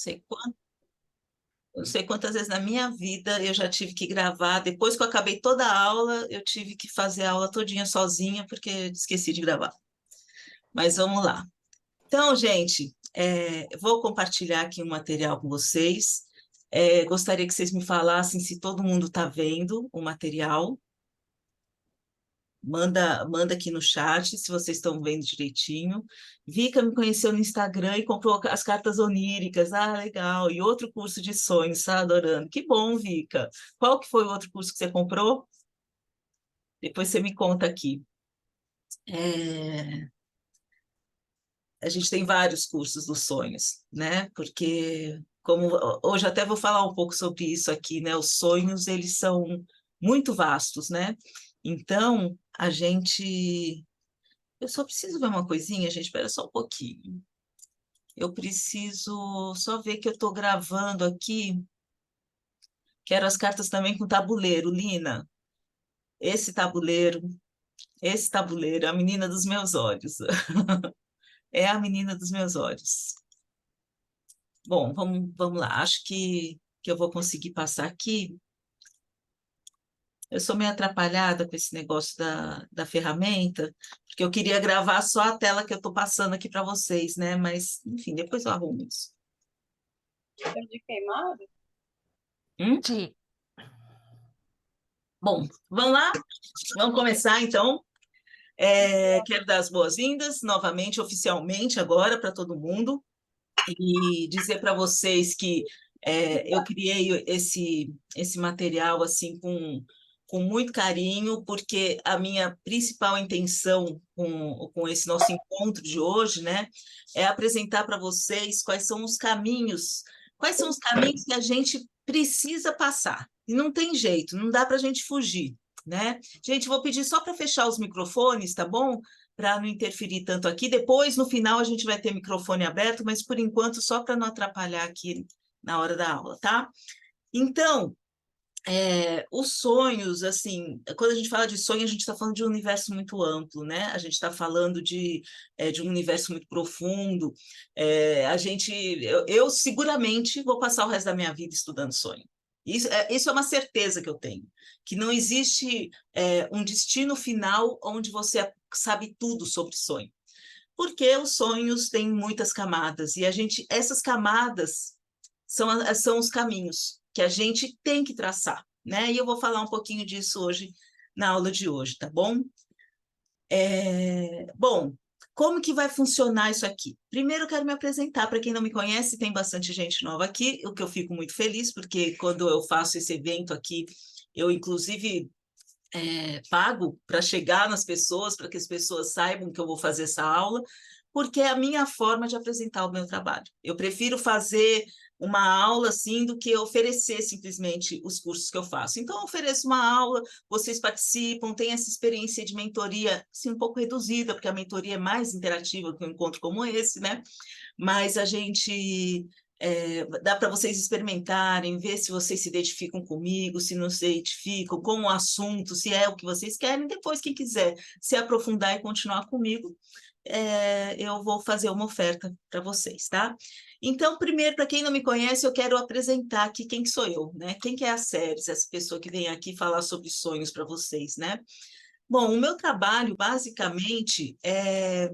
sei quantas, não sei quantas vezes na minha vida eu já tive que gravar. Depois que eu acabei toda a aula, eu tive que fazer a aula todinha sozinha, porque esqueci de gravar. Mas vamos lá. Então, gente, vou compartilhar aqui um material com vocês. Gostaria que vocês me falassem se todo mundo está vendo o material. Manda aqui no chat se vocês estão vendo direitinho. Vika me conheceu no Instagram e comprou as cartas oníricas. Ah, legal. E outro curso de sonhos, tá adorando. Que bom, Vika. Qual que foi o outro curso que você comprou? Depois você me conta aqui. É, A gente tem vários cursos dos sonhos, né? Porque, como hoje até vou falar um pouco sobre isso aqui, né? Os sonhos, eles são muito vastos, né? Então, a gente... Eu só preciso ver uma coisinha, gente, espera só um pouquinho. Eu preciso só ver que eu estou gravando aqui. Quero as cartas também com tabuleiro, Lina. Esse tabuleiro, esse tabuleiro, é a menina dos meus olhos. É a menina dos meus olhos. Bom, vamos lá. Acho que eu vou conseguir passar aqui. Eu sou meio atrapalhada com esse negócio da ferramenta, porque eu queria gravar só a tela que eu estou passando aqui para vocês, né? Mas, enfim, depois eu arrumo isso. De queimado? Sim. Bom, vamos lá? Vamos começar, então. Quero dar as boas-vindas novamente, oficialmente, agora, para todo mundo, e dizer para vocês que eu criei esse material assim com muito carinho, porque a minha principal intenção com esse nosso encontro de hoje, né, é apresentar para vocês quais são os caminhos que a gente precisa passar. E não tem jeito, não dá para a gente fugir, né? Gente, vou pedir só para fechar os microfones, tá bom? Para não interferir tanto aqui. Depois, no final, a gente vai ter microfone aberto, mas por enquanto, só para não atrapalhar aqui na hora da aula, tá? Então, os sonhos, assim, quando a gente fala de sonho, a gente está falando de um universo muito amplo, né? A gente está falando de um universo muito profundo. Eu seguramente vou passar o resto da minha vida estudando sonho. Isso é uma certeza que eu tenho, que não existe um destino final onde você sabe tudo sobre sonho, porque os sonhos têm muitas camadas e essas camadas são os caminhos que a gente tem que traçar, né? E eu vou falar um pouquinho disso hoje na aula de hoje, tá bom? Bom, como que vai funcionar isso aqui? Primeiro, eu quero me apresentar. Para quem não me conhece, tem bastante gente nova aqui, o que eu fico muito feliz, porque quando eu faço esse evento aqui, eu, inclusive, pago para chegar nas pessoas, para que as pessoas saibam que eu vou fazer essa aula, porque é a minha forma de apresentar o meu trabalho. Eu prefiro fazer uma aula assim do que oferecer simplesmente os cursos que eu faço. Então, eu ofereço uma aula, vocês participam, tem essa experiência de mentoria assim, um pouco reduzida, porque a mentoria é mais interativa que um encontro como esse, né? Mas a gente dá para vocês experimentarem, ver se vocês se identificam comigo, se não se identificam, com o assunto, se é o que vocês querem. Depois, quem quiser se aprofundar e continuar comigo, eu vou fazer uma oferta para vocês, tá? Então, primeiro, para quem não me conhece, eu quero apresentar aqui quem que sou eu, né? Quem que é a Ceres, essa pessoa que vem aqui falar sobre sonhos para vocês, né? Bom, o meu trabalho, basicamente, é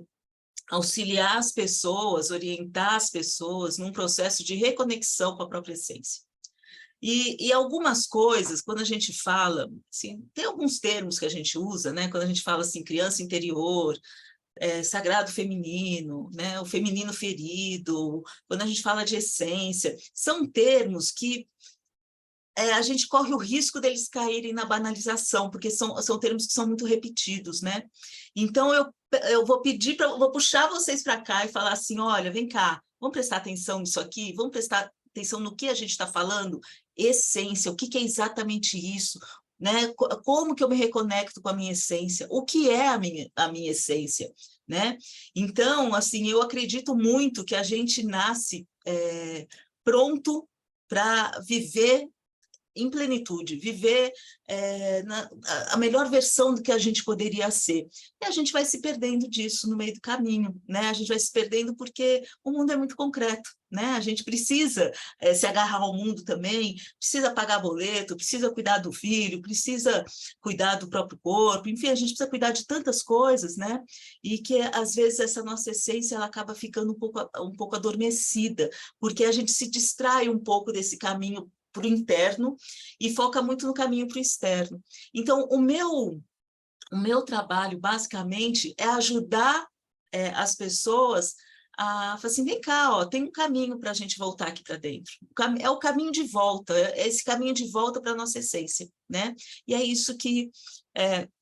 auxiliar as pessoas, orientar as pessoas num processo de reconexão com a própria essência. E algumas coisas, quando a gente fala, assim, tem alguns termos que a gente usa, né? Quando a gente fala assim, criança interior, sagrado feminino, né? O feminino ferido, quando a gente fala de essência, são termos que a gente corre o risco deles caírem na banalização, porque são termos que são muito repetidos, né? Então, eu vou vou puxar vocês para cá e falar assim, olha, vem cá, vamos prestar atenção nisso aqui, vamos prestar atenção no que a gente está falando, essência, o que é exatamente isso, né? Como que eu me reconecto com a minha essência, o que é a minha essência, né? Então, assim, eu acredito muito que a gente nasce pronto para viver em plenitude, viver a melhor versão do que a gente poderia ser. E a gente vai se perdendo disso no meio do caminho, né? A gente vai se perdendo porque o mundo é muito concreto, né? A gente precisa se agarrar ao mundo também, precisa pagar boleto, precisa cuidar do filho, precisa cuidar do próprio corpo, enfim, a gente precisa cuidar de tantas coisas, né? E que, às vezes, essa nossa essência ela acaba ficando um pouco adormecida, porque a gente se distrai um pouco desse caminho para o interno e foca muito no caminho para o externo. Então, o meu trabalho, basicamente, é ajudar as pessoas a falar assim, vem cá, ó, tem um caminho para a gente voltar aqui para dentro. É o caminho de volta, é esse caminho de volta para a nossa essência, né? E é isso que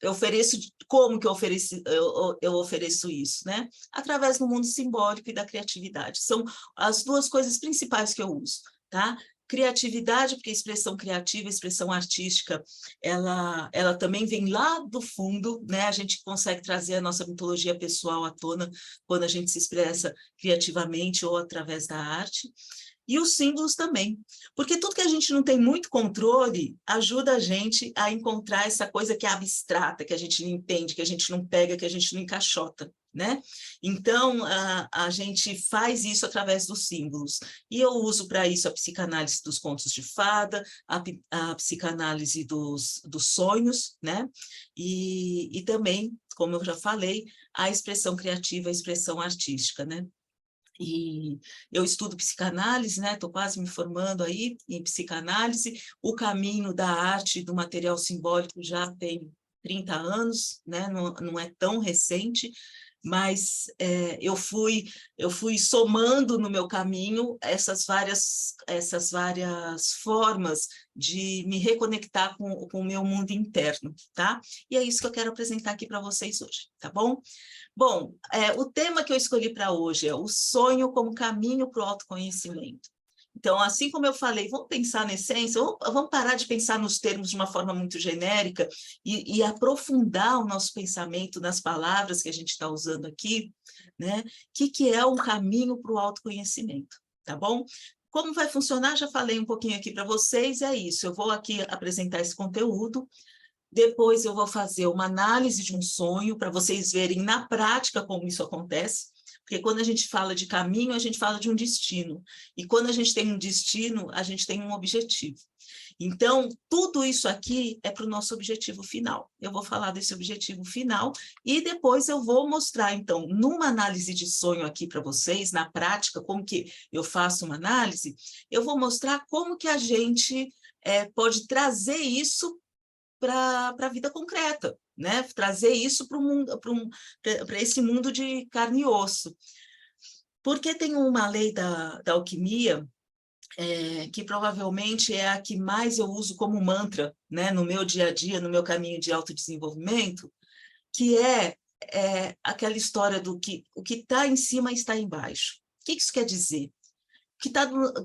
eu ofereço. Como que eu ofereço isso, né? Através do mundo simbólico e da criatividade. São as duas coisas principais que eu uso, tá? Criatividade, porque a expressão criativa, a expressão artística, ela também vem lá do fundo, né? A gente consegue trazer a nossa mitologia pessoal à tona quando a gente se expressa criativamente ou através da arte. E os símbolos também, porque tudo que a gente não tem muito controle ajuda a gente a encontrar essa coisa que é abstrata, que a gente não entende, que a gente não pega, que a gente não encaixota, né? Então, a gente faz isso através dos símbolos. E eu uso para isso a psicanálise dos contos de fada, a psicanálise dos sonhos, né? E também, como eu já falei, a expressão criativa, a expressão artística, né? E eu estudo psicanálise, né? Estou quase me formando aí em psicanálise. O caminho da arte e do material simbólico já tem 30 anos, né? Não é tão recente, mas eu fui somando no meu caminho essas várias formas de me reconectar com o meu mundo interno, tá? E é isso que eu quero apresentar aqui para vocês hoje, tá bom? Bom, o tema que eu escolhi para hoje é o sonho como caminho para o autoconhecimento. Então, assim como eu falei, vamos pensar na essência, vamos parar de pensar nos termos de uma forma muito genérica e aprofundar o nosso pensamento nas palavras que a gente está usando aqui, né? O que é um caminho para o autoconhecimento, tá bom? Como vai funcionar, já falei um pouquinho aqui para vocês, é isso. Eu vou aqui apresentar esse conteúdo. Depois eu vou fazer uma análise de um sonho para vocês verem na prática como isso acontece, porque quando a gente fala de caminho, a gente fala de um destino. E quando a gente tem um destino, a gente tem um objetivo. Então, tudo isso aqui é para o nosso objetivo final. Eu vou falar desse objetivo final e depois eu vou mostrar, então, numa análise de sonho aqui para vocês, na prática, como que eu faço uma análise, eu vou mostrar como que a gente pode trazer isso para a vida concreta, né? Trazer isso para o mundo, para esse mundo de carne e osso. Porque tem uma lei da alquimia, que provavelmente é a que mais eu uso como mantra, né? No meu dia a dia, no meu caminho de autodesenvolvimento, que é aquela história do que o que está em cima está embaixo. O que isso quer dizer?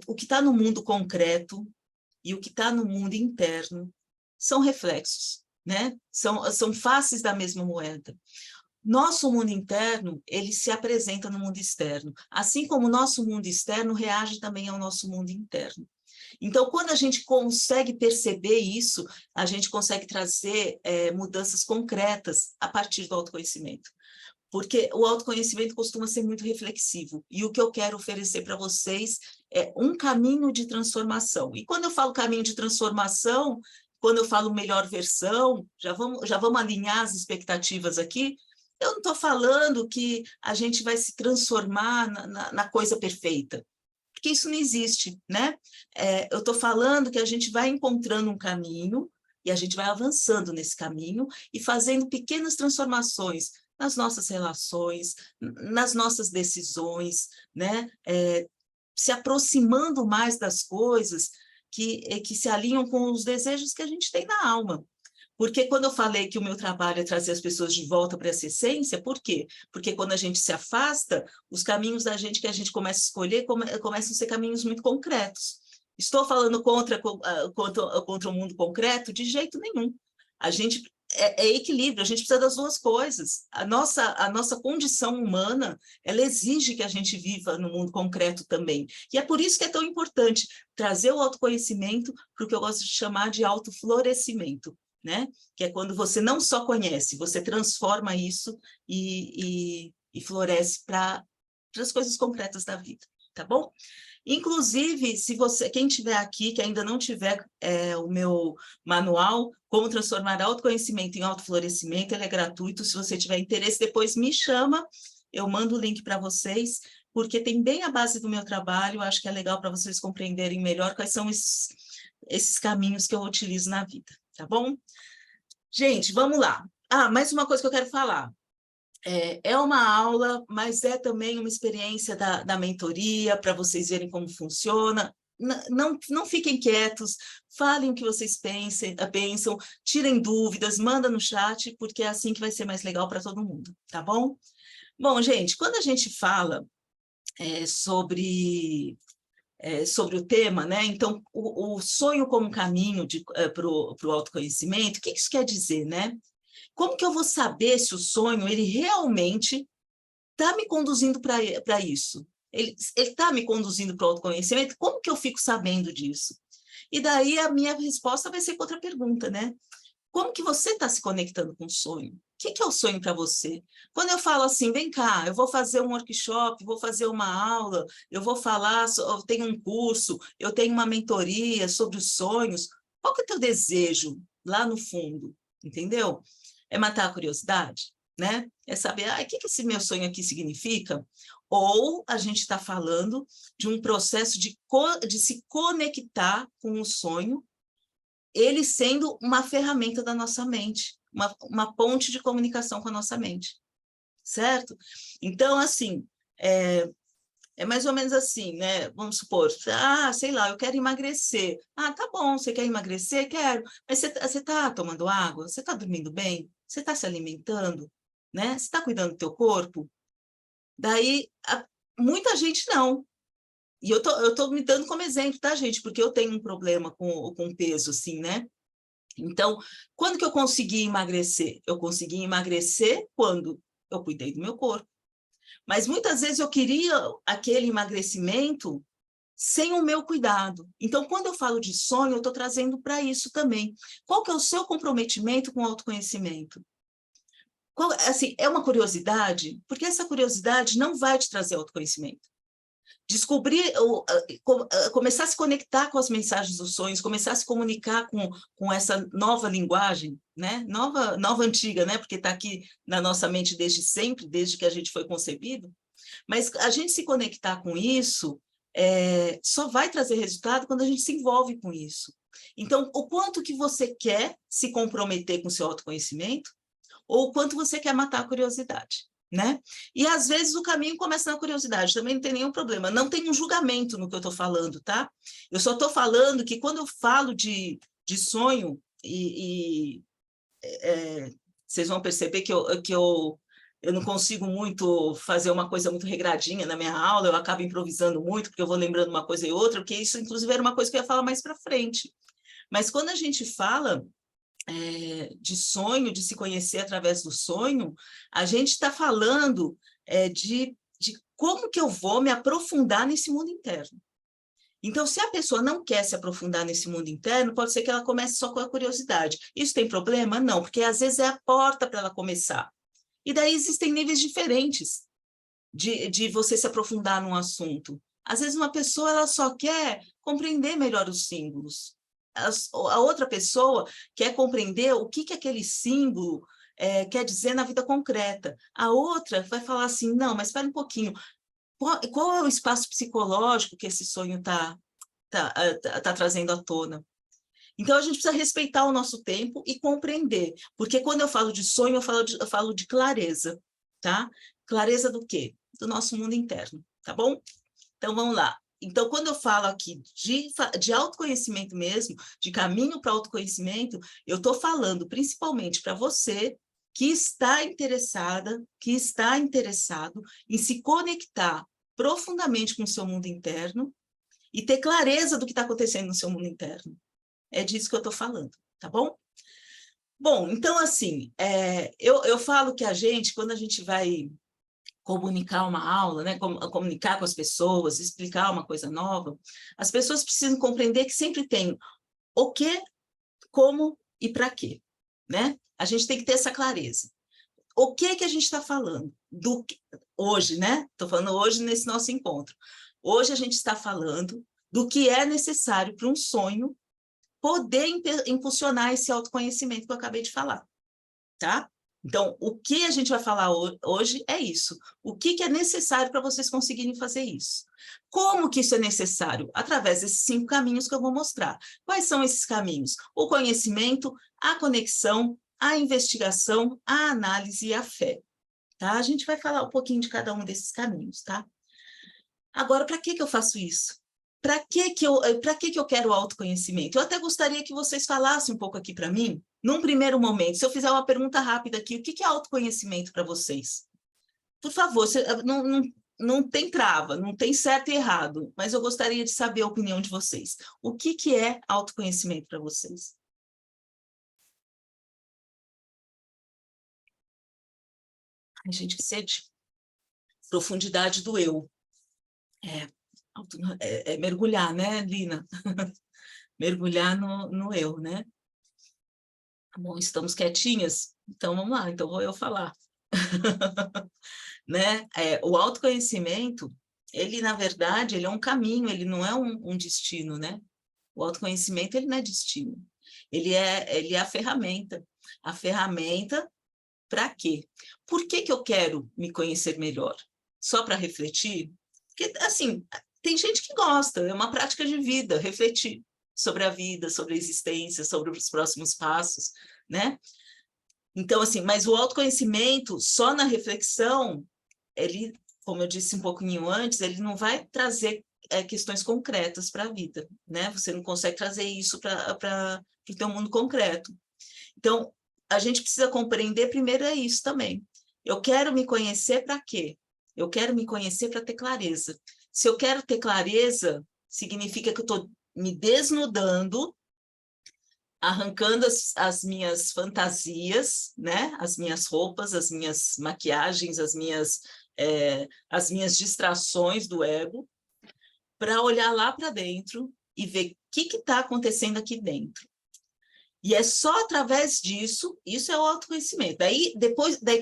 O que tá no mundo concreto e o que está no mundo interno são reflexos, né? São faces da mesma moeda. Nosso mundo interno, ele se apresenta no mundo externo, assim como o nosso mundo externo reage também ao nosso mundo interno. Então, quando a gente consegue perceber isso, a gente consegue trazer mudanças concretas a partir do autoconhecimento. Porque o autoconhecimento costuma ser muito reflexivo, e o que eu quero oferecer para vocês é um caminho de transformação. E quando eu falo caminho de transformação, quando eu falo melhor versão, já vamos alinhar as expectativas aqui, eu não estou falando que a gente vai se transformar na coisa perfeita, porque isso não existe, né? Eu estou falando que a gente vai encontrando um caminho, e a gente vai avançando nesse caminho, e fazendo pequenas transformações nas nossas relações, nas nossas decisões, né? Se aproximando mais das coisas que se alinham com os desejos que a gente tem na alma. Porque quando eu falei que o meu trabalho é trazer as pessoas de volta para essa essência, por quê? Porque quando a gente se afasta, os caminhos da gente que a gente começa a escolher começam a ser caminhos muito concretos. Estou falando contra o mundo concreto? De jeito nenhum. A gente é equilíbrio, a gente precisa das duas coisas. A nossa condição humana, ela exige que a gente viva no mundo concreto também. E é por isso que é tão importante trazer o autoconhecimento para o que eu gosto de chamar de autoflorescimento, né? Que é quando você não só conhece, você transforma isso e floresce para as coisas concretas da vida, tá bom? Inclusive, se você, quem tiver aqui, que ainda não tiver o meu manual, Como Transformar Autoconhecimento em Autoflorescimento, ele é gratuito. Se você tiver interesse, depois me chama, eu mando o link para vocês, porque tem bem a base do meu trabalho, acho que é legal para vocês compreenderem melhor quais são esses caminhos que eu utilizo na vida, tá bom? Gente, vamos lá. Ah, mais uma coisa que eu quero falar. É uma aula, mas é também uma experiência da mentoria, para vocês verem como funciona. Não fiquem quietos, falem o que vocês pensam, tirem dúvidas, manda no chat, porque é assim que vai ser mais legal para todo mundo, tá bom? Bom, gente, quando a gente fala sobre o tema, né? Então, o sonho como caminho para o autoconhecimento, o que isso quer dizer, né? Como que eu vou saber se o sonho ele realmente está me conduzindo para isso? Ele está me conduzindo para o autoconhecimento? Como que eu fico sabendo disso? E daí a minha resposta vai ser com outra pergunta, né? Como que você está se conectando com o sonho? O que é o sonho para você? Quando eu falo assim, vem cá, eu vou fazer um workshop, vou fazer uma aula, eu vou falar, eu tenho um curso, eu tenho uma mentoria sobre os sonhos, qual que é o teu desejo lá no fundo? Entendeu? É matar a curiosidade, né? É saber, o que esse meu sonho aqui significa? Ou a gente está falando de um processo de se conectar com o sonho, ele sendo uma ferramenta da nossa mente, uma ponte de comunicação com a nossa mente, certo? Então, assim, é mais ou menos assim, né? Vamos supor, sei lá, eu quero emagrecer. Tá bom, você quer emagrecer? Quero. Mas você tá tomando água? Você está dormindo bem? Você está se alimentando? Né? Você está cuidando do teu corpo? Daí, muita gente não. E eu tô me dando como exemplo, tá, gente? Porque eu tenho um problema com peso, assim, né? Então, quando que eu consegui emagrecer? Eu consegui emagrecer quando eu cuidei do meu corpo. Mas muitas vezes eu queria aquele emagrecimento sem o meu cuidado. Então, quando eu falo de sonho, eu estou trazendo para isso também. Qual que é o seu comprometimento com o autoconhecimento? Assim, é uma curiosidade? Porque essa curiosidade não vai te trazer autoconhecimento. Descobrir, começar a se conectar com as mensagens dos sonhos, começar a se comunicar com essa nova linguagem, né? Nova antiga, né? Porque está aqui na nossa mente desde sempre, desde que a gente foi concebido. Mas a gente se conectar com isso só vai trazer resultado quando a gente se envolve com isso. Então, o quanto que você quer se comprometer com o seu autoconhecimento, ou o quanto você quer matar a curiosidade, né? E às vezes o caminho começa na curiosidade, também não tem nenhum problema, não tem um julgamento no que eu estou falando, tá? Eu só estou falando que quando eu falo de sonho, vocês vão perceber que eu não consigo muito fazer uma coisa muito regradinha na minha aula, eu acabo improvisando muito, porque eu vou lembrando uma coisa e outra, porque isso, inclusive, era uma coisa que eu ia falar mais para frente. Mas quando a gente fala de sonho, de se conhecer através do sonho, a gente está falando de como que eu vou me aprofundar nesse mundo interno. Então, se a pessoa não quer se aprofundar nesse mundo interno, pode ser que ela comece só com a curiosidade. Isso tem problema? Não, porque às vezes é a porta para ela começar. E daí existem níveis diferentes de você se aprofundar num assunto. Às vezes uma pessoa ela só quer compreender melhor os símbolos. A outra pessoa quer compreender o que aquele símbolo quer dizer na vida concreta. A outra vai falar assim, não, mas espera um pouquinho, qual é o espaço psicológico que esse sonho está trazendo à tona? Então, a gente precisa respeitar o nosso tempo e compreender, porque quando eu falo de sonho, eu falo de clareza, tá? Clareza do quê? Do nosso mundo interno, tá bom? Então, vamos lá. Então, quando eu falo aqui de autoconhecimento mesmo, de caminho para autoconhecimento, eu estou falando principalmente para você que está interessada, que está interessado em se conectar profundamente com o seu mundo interno e ter clareza do que está acontecendo no seu mundo interno. É disso que eu estou falando, tá bom? Bom, então, assim, eu falo que a gente, quando a gente vai comunicar uma aula, né, comunicar com as pessoas, explicar uma coisa nova, as pessoas precisam compreender que sempre tem o que, como e para quê, né? A gente tem que ter essa clareza. O que a gente está falando? Hoje, né? Estou falando hoje nesse nosso encontro. Hoje a gente está falando do que é necessário para um sonho poder impulsionar esse autoconhecimento que eu acabei de falar, tá? Então, o que a gente vai falar hoje é isso. O que é necessário para vocês conseguirem fazer isso? Como que isso é necessário? Através desses 5 caminhos que eu vou mostrar. Quais são esses caminhos? O conhecimento, a conexão, a investigação, a análise e a fé. Tá? A gente vai falar um pouquinho de cada um desses caminhos, tá? Agora, para que eu faço isso? Para que eu quero autoconhecimento? Eu até gostaria que vocês falassem um pouco aqui para mim, num primeiro momento, se eu fizer uma pergunta rápida aqui, o que é autoconhecimento para vocês? Por favor, não tem trava, não tem certo e errado, mas eu gostaria de saber a opinião de vocês. O que é autoconhecimento para vocês? Ai, gente, que sede. Profundidade do eu. É mergulhar, né, Lina? Mergulhar no eu, né? Bom, estamos quietinhas? Então, vamos lá, então vou eu falar. Né? O autoconhecimento, ele, na verdade, ele é um caminho, ele não é um destino, né? O autoconhecimento, ele não é destino. Ele é a ferramenta. A ferramenta para quê? Por que eu quero me conhecer melhor? Só para refletir? Porque, assim, tem gente que gosta, é uma prática de vida, refletir sobre a vida, sobre a existência, sobre os próximos passos, né? Então, assim, mas o autoconhecimento, só na reflexão, ele, como eu disse um pouquinho antes, ele não vai trazer questões concretas para a vida, né? Você não consegue trazer isso para o teu mundo concreto. Então, a gente precisa compreender primeiro isso também. Eu quero me conhecer para quê? Eu quero me conhecer para ter clareza. Se eu quero ter clareza, significa que eu estou me desnudando, arrancando as minhas fantasias, né? As minhas roupas, as minhas maquiagens, as minhas distrações do ego, para olhar lá para dentro e ver o que está acontecendo aqui dentro. E é só através disso, isso é o autoconhecimento. Daí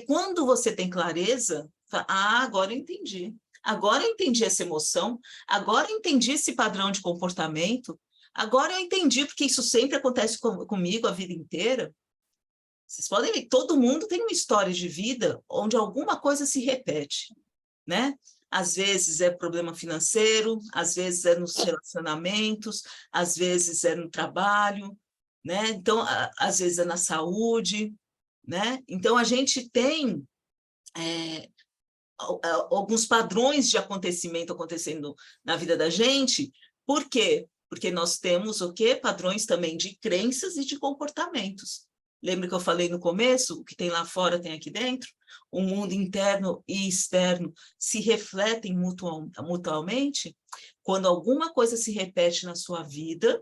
quando você tem clareza, agora eu entendi. Agora eu entendi essa emoção, agora eu entendi esse padrão de comportamento, agora eu entendi porque isso sempre acontece comigo a vida inteira. Vocês podem ver, todo mundo tem uma história de vida onde alguma coisa se repete, né? Às vezes é problema financeiro, às vezes é nos relacionamentos, às vezes é no trabalho, né? Então, às vezes é na saúde, né? Então, a gente tem alguns padrões de acontecimento acontecendo na vida da gente. Por quê? Porque nós temos o quê? Padrões também de crenças e de comportamentos. Lembra que eu falei no começo? O que tem lá fora tem aqui dentro? O mundo interno e externo se refletem mutuamente. Quando alguma coisa se repete na sua vida,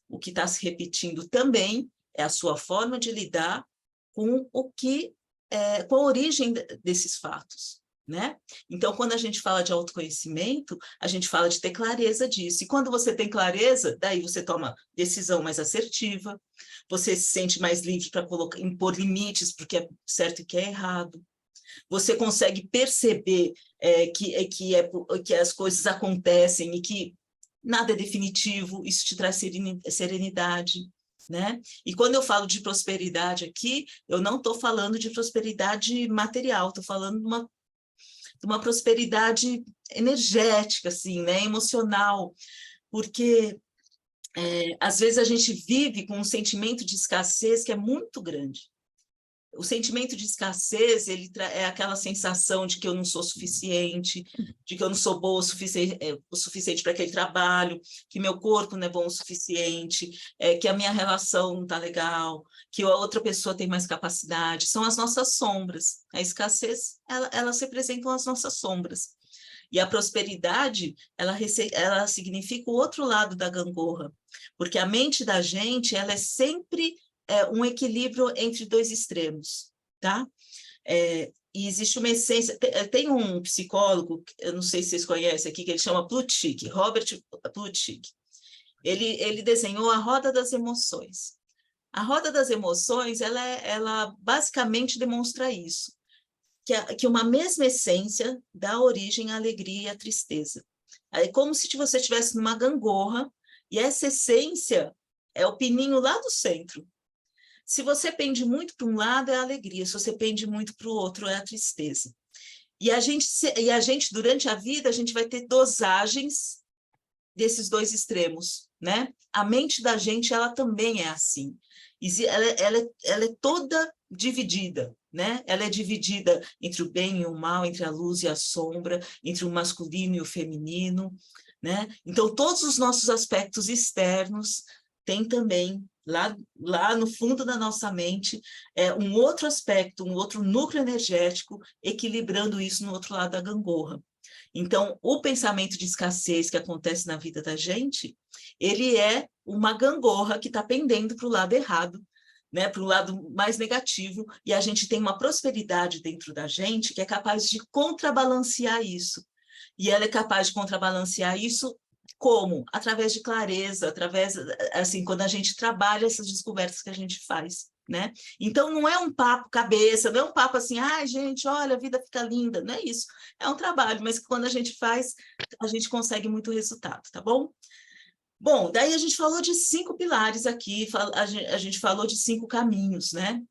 o que está se repetindo também é a sua forma de lidar com com a origem desses fatos, né? Então, quando a gente fala de autoconhecimento, a gente fala de ter clareza disso. E quando você tem clareza, daí você toma decisão mais assertiva, você se sente mais livre para impor limites porque é certo e que é errado. Você consegue perceber que as coisas acontecem e que nada é definitivo, isso te traz serenidade, né? E quando eu falo de prosperidade aqui, eu não estou falando de prosperidade material, estou falando de uma prosperidade energética, assim, né? Emocional, porque às vezes a gente vive com um sentimento de escassez que é muito grande. O sentimento de escassez, ele é aquela sensação de que eu não sou suficiente, de que eu não sou boa o suficiente para aquele trabalho, que meu corpo não é bom o suficiente, que a minha relação não está legal, que a outra pessoa tem mais capacidade. São as nossas sombras. A escassez, elas representam as nossas sombras. E a prosperidade, ela significa o outro lado da gangorra, porque a mente da gente, ela é sempre um equilíbrio entre dois extremos, tá? E existe uma essência... Tem um psicólogo, eu não sei se vocês conhecem aqui, que ele chama Plutchik, Robert Plutchik. Ele desenhou a roda das emoções. A roda das emoções, ela basicamente demonstra isso, que uma mesma essência dá origem à alegria e à tristeza. É como se você estivesse numa gangorra, e essa essência é o pininho lá do centro. Se você pende muito para um lado, é a alegria, se você pende muito para o outro, é a tristeza. E a gente, durante a vida, a gente vai ter dosagens desses dois extremos, né? A mente da gente, ela também é assim. Ela é toda dividida, né? Ela é dividida entre o bem e o mal, entre a luz e a sombra, entre o masculino e o feminino, né? Então, todos os nossos aspectos externos têm também, lá no fundo da nossa mente, um outro aspecto, um outro núcleo energético, equilibrando isso no outro lado da gangorra. Então, o pensamento de escassez que acontece na vida da gente, ele é uma gangorra que está pendendo para o lado errado, né, para o lado mais negativo, e a gente tem uma prosperidade dentro da gente que é capaz de contrabalancear isso. E ela é capaz de contrabalancear isso como? Através de clareza, através, assim, quando a gente trabalha essas descobertas que a gente faz, né? Então, não é um papo cabeça, não é um papo assim, gente, olha, a vida fica linda, não é isso. É um trabalho, mas que quando a gente faz, a gente consegue muito resultado, tá bom? Bom, daí a gente falou de 5 pilares aqui, a gente falou de 5 caminhos, né?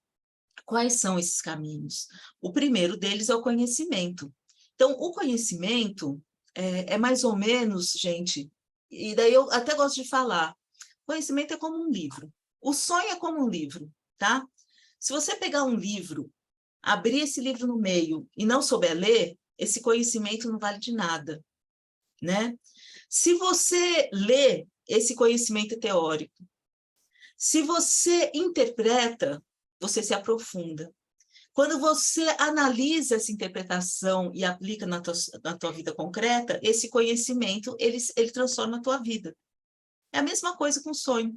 Quais são esses caminhos? O primeiro deles é o conhecimento. Então, o conhecimento é mais ou menos, gente, e daí eu até gosto de falar, conhecimento é como um livro. O sonho é como um livro, tá? Se você pegar um livro, abrir esse livro no meio e não souber ler, esse conhecimento não vale de nada, né? Se você lê, esse conhecimento é teórico. Se você interpreta, você se aprofunda. Quando você analisa essa interpretação e aplica na tua vida concreta, esse conhecimento, ele transforma a tua vida. É a mesma coisa com o sonho.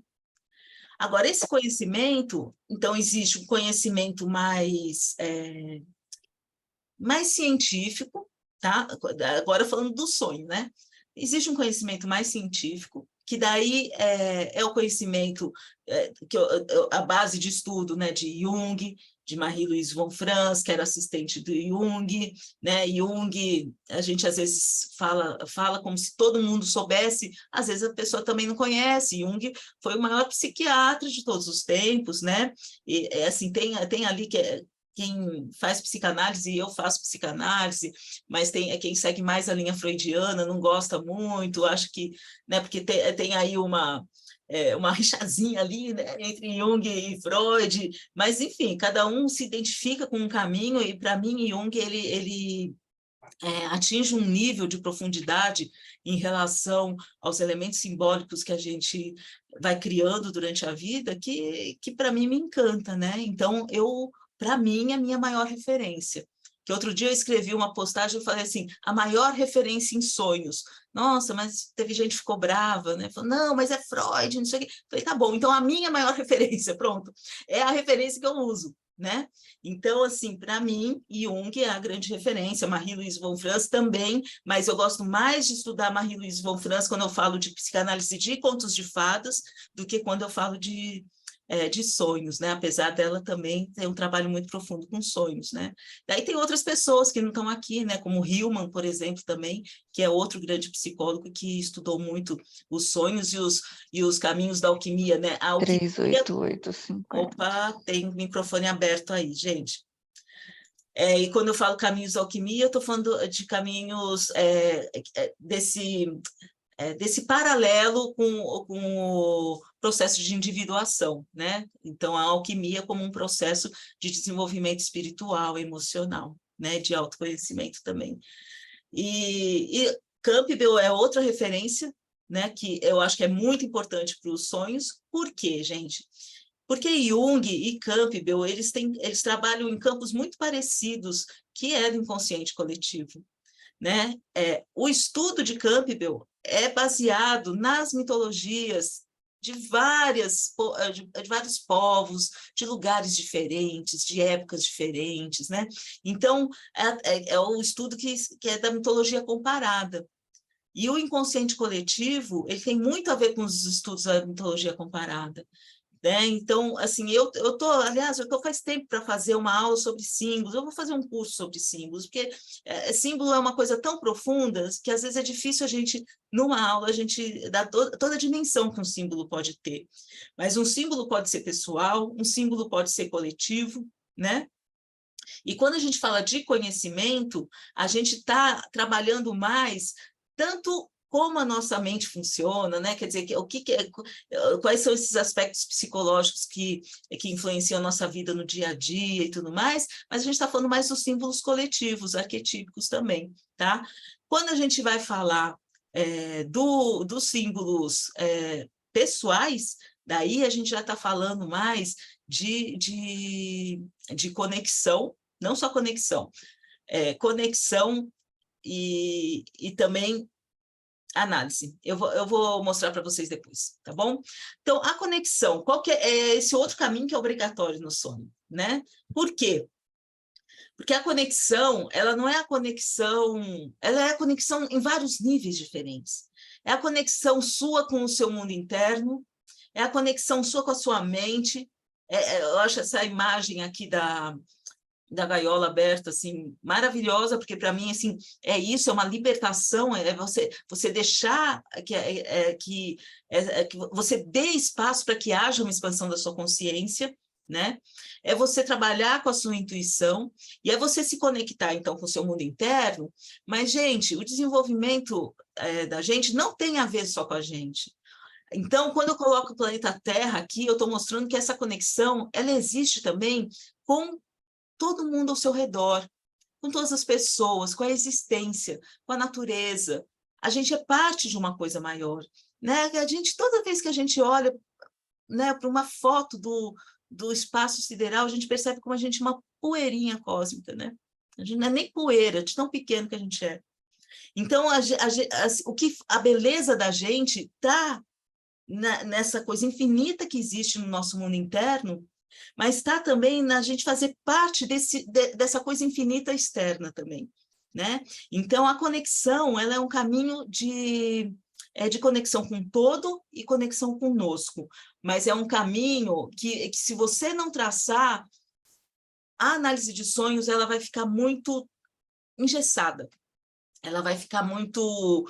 Agora, esse conhecimento, então, existe um conhecimento mais científico, tá? Agora falando do sonho, né? Existe um conhecimento mais científico, que daí é o conhecimento, a base de estudo, né, de Jung, de Marie-Louise von Franz, que era assistente do Jung, né? Jung, a gente às vezes fala como se todo mundo soubesse, às vezes a pessoa também não conhece. Jung foi o maior psiquiatra de todos os tempos, né? E assim, tem ali quem faz psicanálise, e eu faço psicanálise, mas tem quem segue mais a linha freudiana, não gosta muito, acho que, né, porque tem aí uma rixazinha ali, né, entre Jung e Freud, mas, enfim, cada um se identifica com um caminho, e, para mim, Jung, ele atinge um nível de profundidade em relação aos elementos simbólicos que a gente vai criando durante a vida, que para mim me encanta, né? Então, para mim, é a minha maior referência. Que outro dia eu escrevi uma postagem e falei assim, a maior referência em sonhos. Nossa, mas teve gente que ficou brava, né? Falou, não, mas é Freud, não sei o quê. Falei, tá bom, então a minha maior referência, pronto, é a referência que eu uso, né? Então, assim, para mim, Jung é a grande referência, Marie-Louise von Franz também, mas eu gosto mais de estudar Marie-Louise von Franz quando eu falo de psicanálise de contos de fadas do que quando eu falo de sonhos, né? Apesar dela também ter um trabalho muito profundo com sonhos, né? Daí tem outras pessoas que não estão aqui, né? Como Hillman, por exemplo, também, que é outro grande psicólogo que estudou muito os sonhos e os caminhos da alquimia, né? A alquimia... 38850. Opa, tem o microfone aberto aí, gente. E quando eu falo caminhos da alquimia, eu estou falando de caminhos desse paralelo com o processo de individuação, né? Então, a alquimia como um processo de desenvolvimento espiritual, emocional, né? De autoconhecimento também. E Campbell é outra referência, né? Que eu acho que é muito importante para os sonhos. Por quê, gente? Porque Jung e Campbell, eles trabalham em campos muito parecidos, que é do inconsciente coletivo, né? O estudo de Campbell é baseado nas mitologias de vários povos, de lugares diferentes, de épocas diferentes, né? Então, é o estudo que é da mitologia comparada. E o inconsciente coletivo, ele tem muito a ver com os estudos da mitologia comparada. Né? Então, assim, aliás, eu estou faz tempo para fazer uma aula sobre símbolos, eu vou fazer um curso sobre símbolos, porque símbolo é uma coisa tão profunda que às vezes é difícil a gente, numa aula, a gente dar toda a dimensão que um símbolo pode ter. Mas um símbolo pode ser pessoal, um símbolo pode ser coletivo, né? E quando a gente fala de conhecimento, a gente está trabalhando mais tanto como a nossa mente funciona, né? Quer dizer, quais são esses aspectos psicológicos que influenciam a nossa vida no dia a dia e tudo mais, mas a gente está falando mais dos símbolos coletivos, arquetípicos também, tá? Quando a gente vai falar dos símbolos pessoais, daí a gente já está falando mais de conexão, não só conexão, conexão e também análise. Eu vou mostrar para vocês depois, tá bom? Então, a conexão, qual que é esse outro caminho que é obrigatório no sonho, né? Por quê? Porque a conexão, ela não é a conexão, ela é a conexão em vários níveis diferentes. É a conexão sua com o seu mundo interno, é a conexão sua com a sua mente. Eu acho essa imagem aqui da gaiola aberta, assim, maravilhosa, porque para mim, assim, é isso, é uma libertação, é você deixar que você dê espaço para que haja uma expansão da sua consciência, né? É você trabalhar com a sua intuição, e é você se conectar, então, com o seu mundo interno, mas, gente, o desenvolvimento da gente não tem a ver só com a gente. Então, quando eu coloco o planeta Terra aqui, eu estou mostrando que essa conexão, ela existe também com todo mundo ao seu redor, com todas as pessoas, com a existência, com a natureza. A gente é parte de uma coisa maior, né? A gente, toda vez que a gente olha, né, para uma foto do espaço sideral, a gente percebe como a gente é uma poeirinha cósmica, né? A gente não é nem poeira, de tão pequeno que a gente é. Então, a beleza da gente está nessa coisa infinita que existe no nosso mundo interno, mas está também na gente fazer parte dessa coisa infinita externa também, né? Então, a conexão, ela é um caminho de conexão com o todo e conexão conosco, mas é um caminho que se você não traçar, a análise de sonhos, ela vai ficar muito engessada, ela vai ficar muito...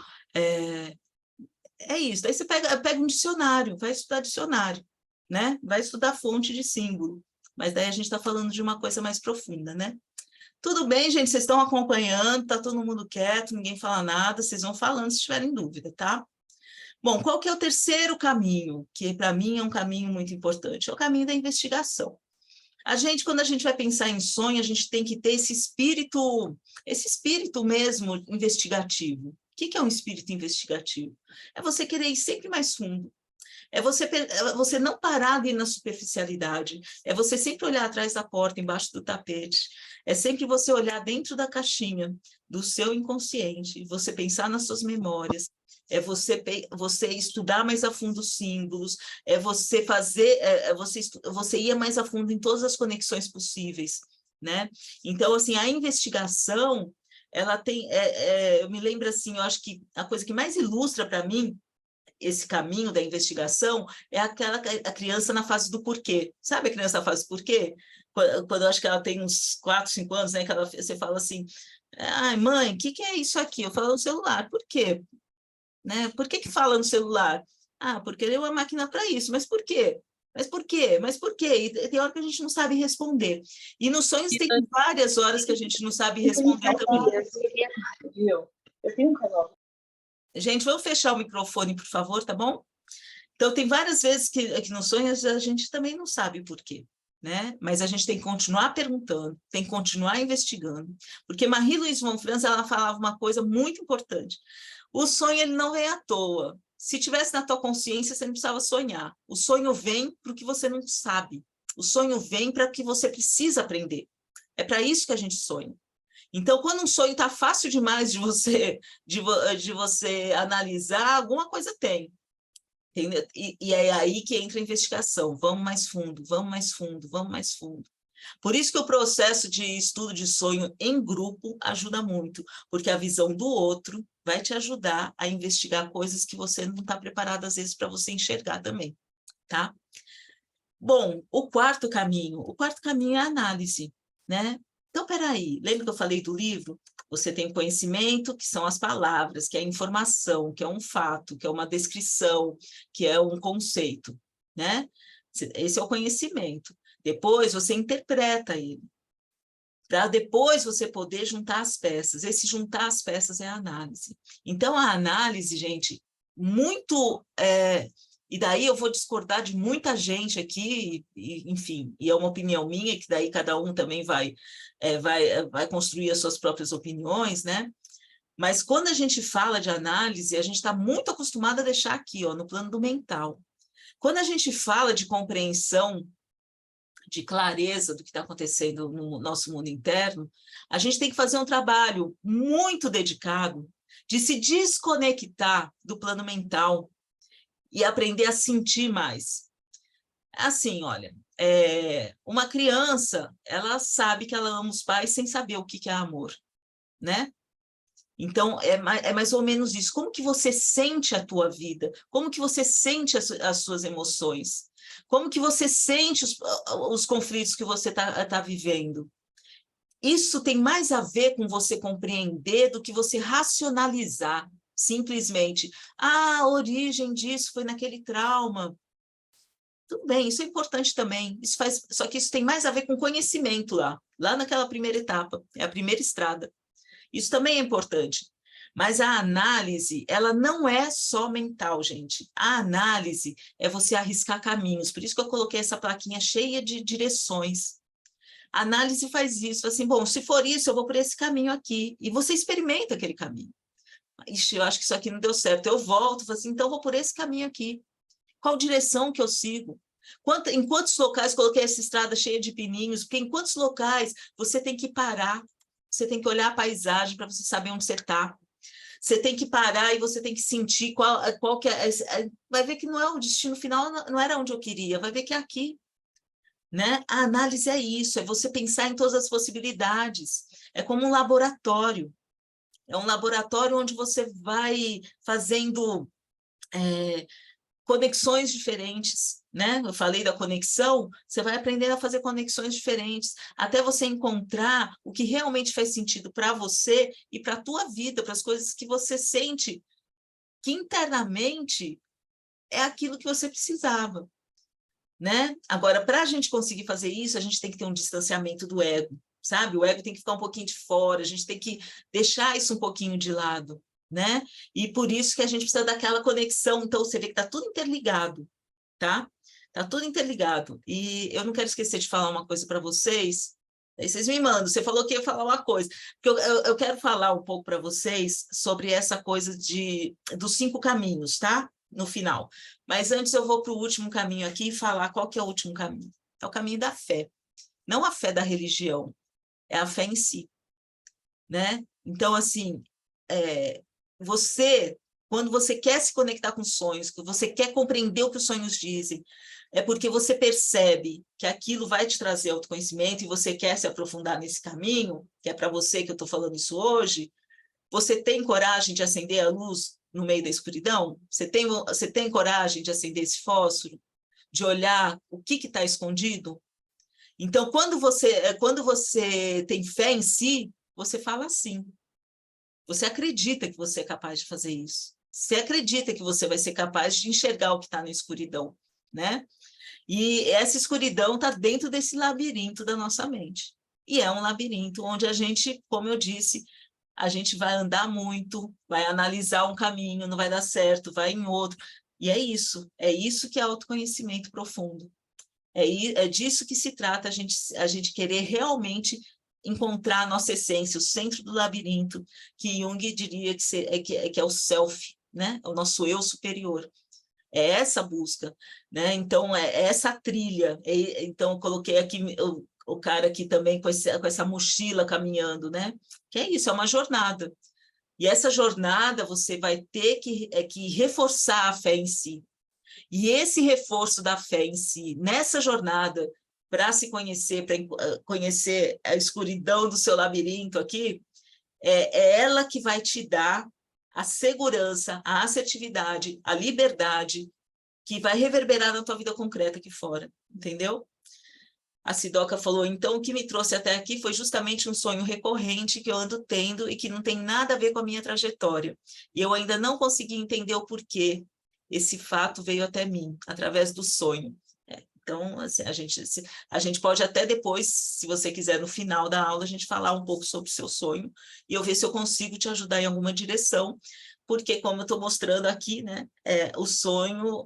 É isso, daí você pega um dicionário, vai estudar dicionário, né? Vai estudar fonte de símbolo, mas daí a gente está falando de uma coisa mais profunda, né? Tudo bem, gente, vocês estão acompanhando, tá todo mundo quieto, ninguém fala nada, vocês vão falando se tiverem dúvida, tá? Bom, qual que é o terceiro caminho, que para mim é um caminho muito importante? É o caminho da investigação. Quando a gente vai pensar em sonho, a gente tem que ter esse espírito mesmo investigativo. O que é um espírito investigativo? É você querer ir sempre mais fundo. É você não parar ali na superficialidade. É você sempre olhar atrás da porta, embaixo do tapete. É sempre você olhar dentro da caixinha do seu inconsciente, você pensar nas suas memórias. É você estudar mais a fundo os símbolos, é você você ir mais a fundo em todas as conexões possíveis, né? Então, assim, a investigação, ela tem... eu me lembro, assim, eu acho que a coisa que mais ilustra para mim esse caminho da investigação é a criança na fase do porquê. Sabe a criança na fase do porquê? Quando eu acho que ela tem uns 4, 5 anos, né, que você fala assim, ai, mãe, o que é isso aqui? Eu falo no celular. Por quê? Né? Por que fala no celular? Ah, porque ele é uma máquina para isso. Mas por quê? Mas por quê? Mas por quê? E tem hora que a gente não sabe responder. E nos sonhos tem várias horas que a gente não sabe responder também. Eu tenho um canal. Gente, vamos fechar o microfone, por favor, tá bom? Então, tem várias vezes que nos sonhos a gente também não sabe por quê, né? Mas a gente tem que continuar perguntando, tem que continuar investigando, porque Marie-Louise von Franz, ela falava uma coisa muito importante. O sonho, ele não vem à toa. Se tivesse na tua consciência, você não precisava sonhar. O sonho vem para o que você não sabe. O sonho vem para o que você precisa aprender. É para isso que a gente sonha. Então, quando um sonho está fácil demais de você analisar, alguma coisa tem. Entendeu? E é aí que entra a investigação. Vamos mais fundo, vamos mais fundo, vamos mais fundo. Por isso que o processo de estudo de sonho em grupo ajuda muito, porque a visão do outro vai te ajudar a investigar coisas que você não está preparado, às vezes, para você enxergar também, tá? Bom, o quarto caminho é a análise, né? Então, peraí, lembra que eu falei do livro? Você tem conhecimento, que são as palavras, que é a informação, que é um fato, que é uma descrição, que é um conceito, né? Esse é o conhecimento. Depois você interpreta ele, para depois você poder juntar as peças. Esse juntar as peças é a análise. Então, a análise, gente, muito... e daí eu vou discordar de muita gente aqui, enfim, e é uma opinião minha, que daí cada um também vai construir as suas próprias opiniões, né? Mas quando a gente fala de análise, a gente está muito acostumado a deixar aqui, ó, no plano do mental. Quando a gente fala de compreensão, de clareza do que está acontecendo no nosso mundo interno, a gente tem que fazer um trabalho muito dedicado de se desconectar do plano mental e aprender a sentir mais. Assim, olha, uma criança, ela sabe que ela ama os pais sem saber o que é amor, né? Então, é mais ou menos isso. Como que você sente a tua vida? Como que você sente as suas emoções? Como que você sente os conflitos que você tá vivendo? Isso tem mais a ver com você compreender do que você racionalizar. Simplesmente, a origem disso foi naquele trauma. Tudo bem, isso é importante também. Só que isso tem mais a ver com conhecimento lá naquela primeira etapa, é a primeira estrada. Isso também é importante. Mas a análise, ela não é só mental, gente. A análise é você arriscar caminhos. Por isso que eu coloquei essa plaquinha cheia de direções. A análise faz isso, assim, bom, se for isso, eu vou por esse caminho aqui. E você experimenta aquele caminho. Ixi, eu acho que isso aqui não deu certo. Eu volto, falo assim, então eu vou por esse caminho aqui. Qual direção que eu sigo? Em quantos locais coloquei essa estrada cheia de pininhos? Porque em quantos locais você tem que parar, você tem que olhar a paisagem para você saber onde você está. Você tem que parar e você tem que sentir qual que é. Vai ver que não é o destino final, não era onde eu queria, vai ver que é aqui. Né? A análise é isso, é você pensar em todas as possibilidades. É como um laboratório. É um laboratório onde você vai fazendo conexões diferentes, né? Eu falei da conexão, você vai aprender a fazer conexões diferentes, até você encontrar o que realmente faz sentido para você e para a tua vida, para as coisas que você sente que internamente é aquilo que você precisava, né? Agora, para a gente conseguir fazer isso, a gente tem que ter um distanciamento do ego, sabe? O ego tem que ficar um pouquinho de fora, a gente tem que deixar isso um pouquinho de lado, né? E por isso que a gente precisa daquela conexão. Então, você vê que está tudo interligado, tá? Está tudo interligado. E eu não quero esquecer de falar uma coisa para vocês. Aí vocês me mandam. Você falou que ia falar uma coisa. Porque eu quero falar um pouco para vocês sobre essa coisa dos 5 caminhos, tá? No final. Mas antes eu vou para o último caminho aqui e falar qual que é o último caminho. É o caminho da fé. Não a fé da religião, é a fé em si, né? Então, assim, quando você quer se conectar com sonhos, que você quer compreender o que os sonhos dizem, é porque você percebe que aquilo vai te trazer autoconhecimento e você quer se aprofundar nesse caminho, que é para você que eu estou falando isso hoje. Você tem coragem de acender a luz no meio da escuridão? Você tem coragem de acender esse fósforo? De olhar o que está escondido? Então, quando você tem fé em si, você fala assim. Você acredita que você é capaz de fazer isso. Você acredita que você vai ser capaz de enxergar o que está na escuridão, né? E essa escuridão está dentro desse labirinto da nossa mente. E é um labirinto onde a gente, como eu disse, a gente vai andar muito, vai analisar um caminho, não vai dar certo, vai em outro. E é isso que é autoconhecimento profundo. É disso que se trata, a gente querer realmente encontrar a nossa essência, o centro do labirinto, que Jung diria que é o self, né? É o nosso eu superior. É essa busca, né? Então, é essa trilha. Então, eu coloquei aqui o cara aqui também com essa mochila caminhando, né? Que é isso, é uma jornada. E essa jornada você vai ter que reforçar a fé em si. E esse reforço da fé em si, nessa jornada, para se conhecer, para conhecer a escuridão do seu labirinto aqui, é ela que vai te dar a segurança, a assertividade, a liberdade, que vai reverberar na tua vida concreta aqui fora, entendeu? A Sidoca falou, então, o que me trouxe até aqui foi justamente um sonho recorrente que eu ando tendo e que não tem nada a ver com a minha trajetória. E eu ainda não consegui entender o porquê esse fato veio até mim, através do sonho. Então, assim, a gente pode até depois, se você quiser, no final da aula, a gente falar um pouco sobre o seu sonho e eu ver se eu consigo te ajudar em alguma direção, porque, como eu estou mostrando aqui, né, o sonho,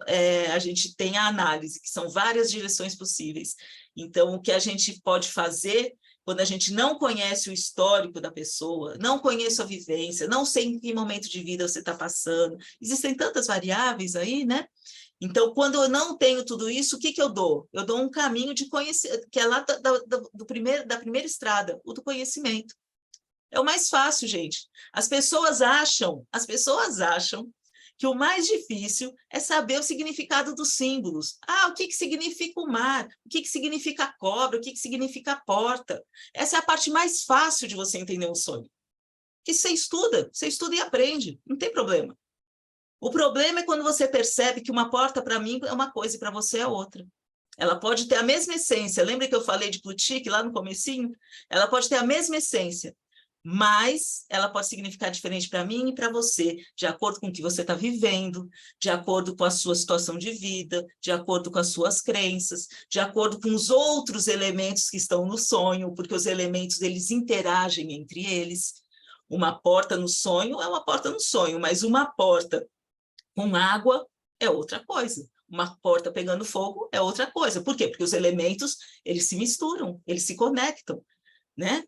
a gente tem a análise, que são várias direções possíveis. Então, o que a gente pode fazer, quando a gente não conhece o histórico da pessoa, não conhece a vivência, não sei em que momento de vida você está passando, existem tantas variáveis aí, né? Então, quando eu não tenho tudo isso, o que eu dou? Eu dou um caminho de conhecer, que é lá da primeira estrada, o do conhecimento. É o mais fácil, gente. As pessoas acham que o mais difícil é saber o significado dos símbolos. Ah, o que significa o mar? O que significa a cobra? O que significa a porta? Essa é a parte mais fácil de você entender um sonho. E você estuda e aprende, não tem problema. O problema é quando você percebe que uma porta para mim é uma coisa e para você é outra. Ela pode ter a mesma essência. Lembra que eu falei de Plutique lá no comecinho? Ela pode ter a mesma essência, mas ela pode significar diferente para mim e para você, de acordo com o que você está vivendo, de acordo com a sua situação de vida, de acordo com as suas crenças, de acordo com os outros elementos que estão no sonho, porque os elementos eles interagem entre eles. Uma porta no sonho é uma porta no sonho, mas uma porta com água é outra coisa. Uma porta pegando fogo é outra coisa. Por quê? Porque os elementos, eles se misturam, eles se conectam, né?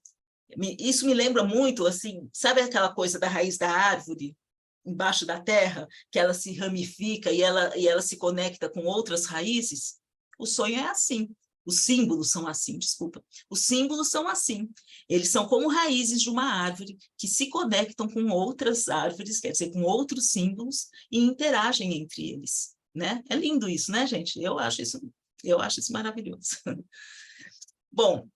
Isso me lembra muito, assim, sabe aquela coisa da raiz da árvore, embaixo da terra, que ela se ramifica e ela se conecta com outras raízes? O sonho é assim. Os símbolos são assim, desculpa. Os símbolos são assim. Eles são como raízes de uma árvore que se conectam com outras árvores, quer dizer, com outros símbolos e interagem entre eles, né? É lindo isso, né, gente? Eu acho isso maravilhoso. Bom,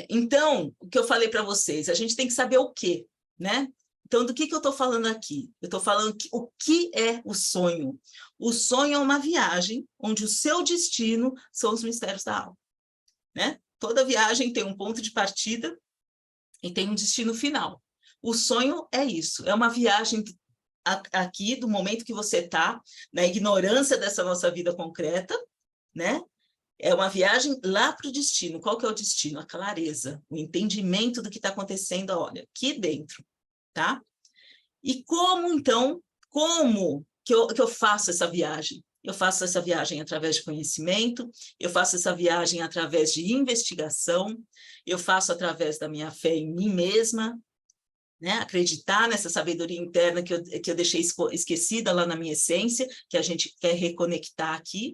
então, o que eu falei para vocês, a gente tem que saber o quê, né? Então, do que eu estou falando aqui? Eu estou falando o que é o sonho. O sonho é uma viagem onde o seu destino são os mistérios da alma, né? Toda viagem tem um ponto de partida e tem um destino final. O sonho é isso, é uma viagem aqui do momento que você está, na ignorância dessa nossa vida concreta, né? É uma viagem lá para o destino. Qual que é o destino? A clareza, o entendimento do que está acontecendo, olha, aqui dentro, tá? E como, então, como que eu faço essa viagem? Eu faço essa viagem através de conhecimento, eu faço essa viagem através de investigação, eu faço através da minha fé em mim mesma, né? Acreditar nessa sabedoria interna que eu deixei esquecida lá na minha essência, que a gente quer reconectar aqui,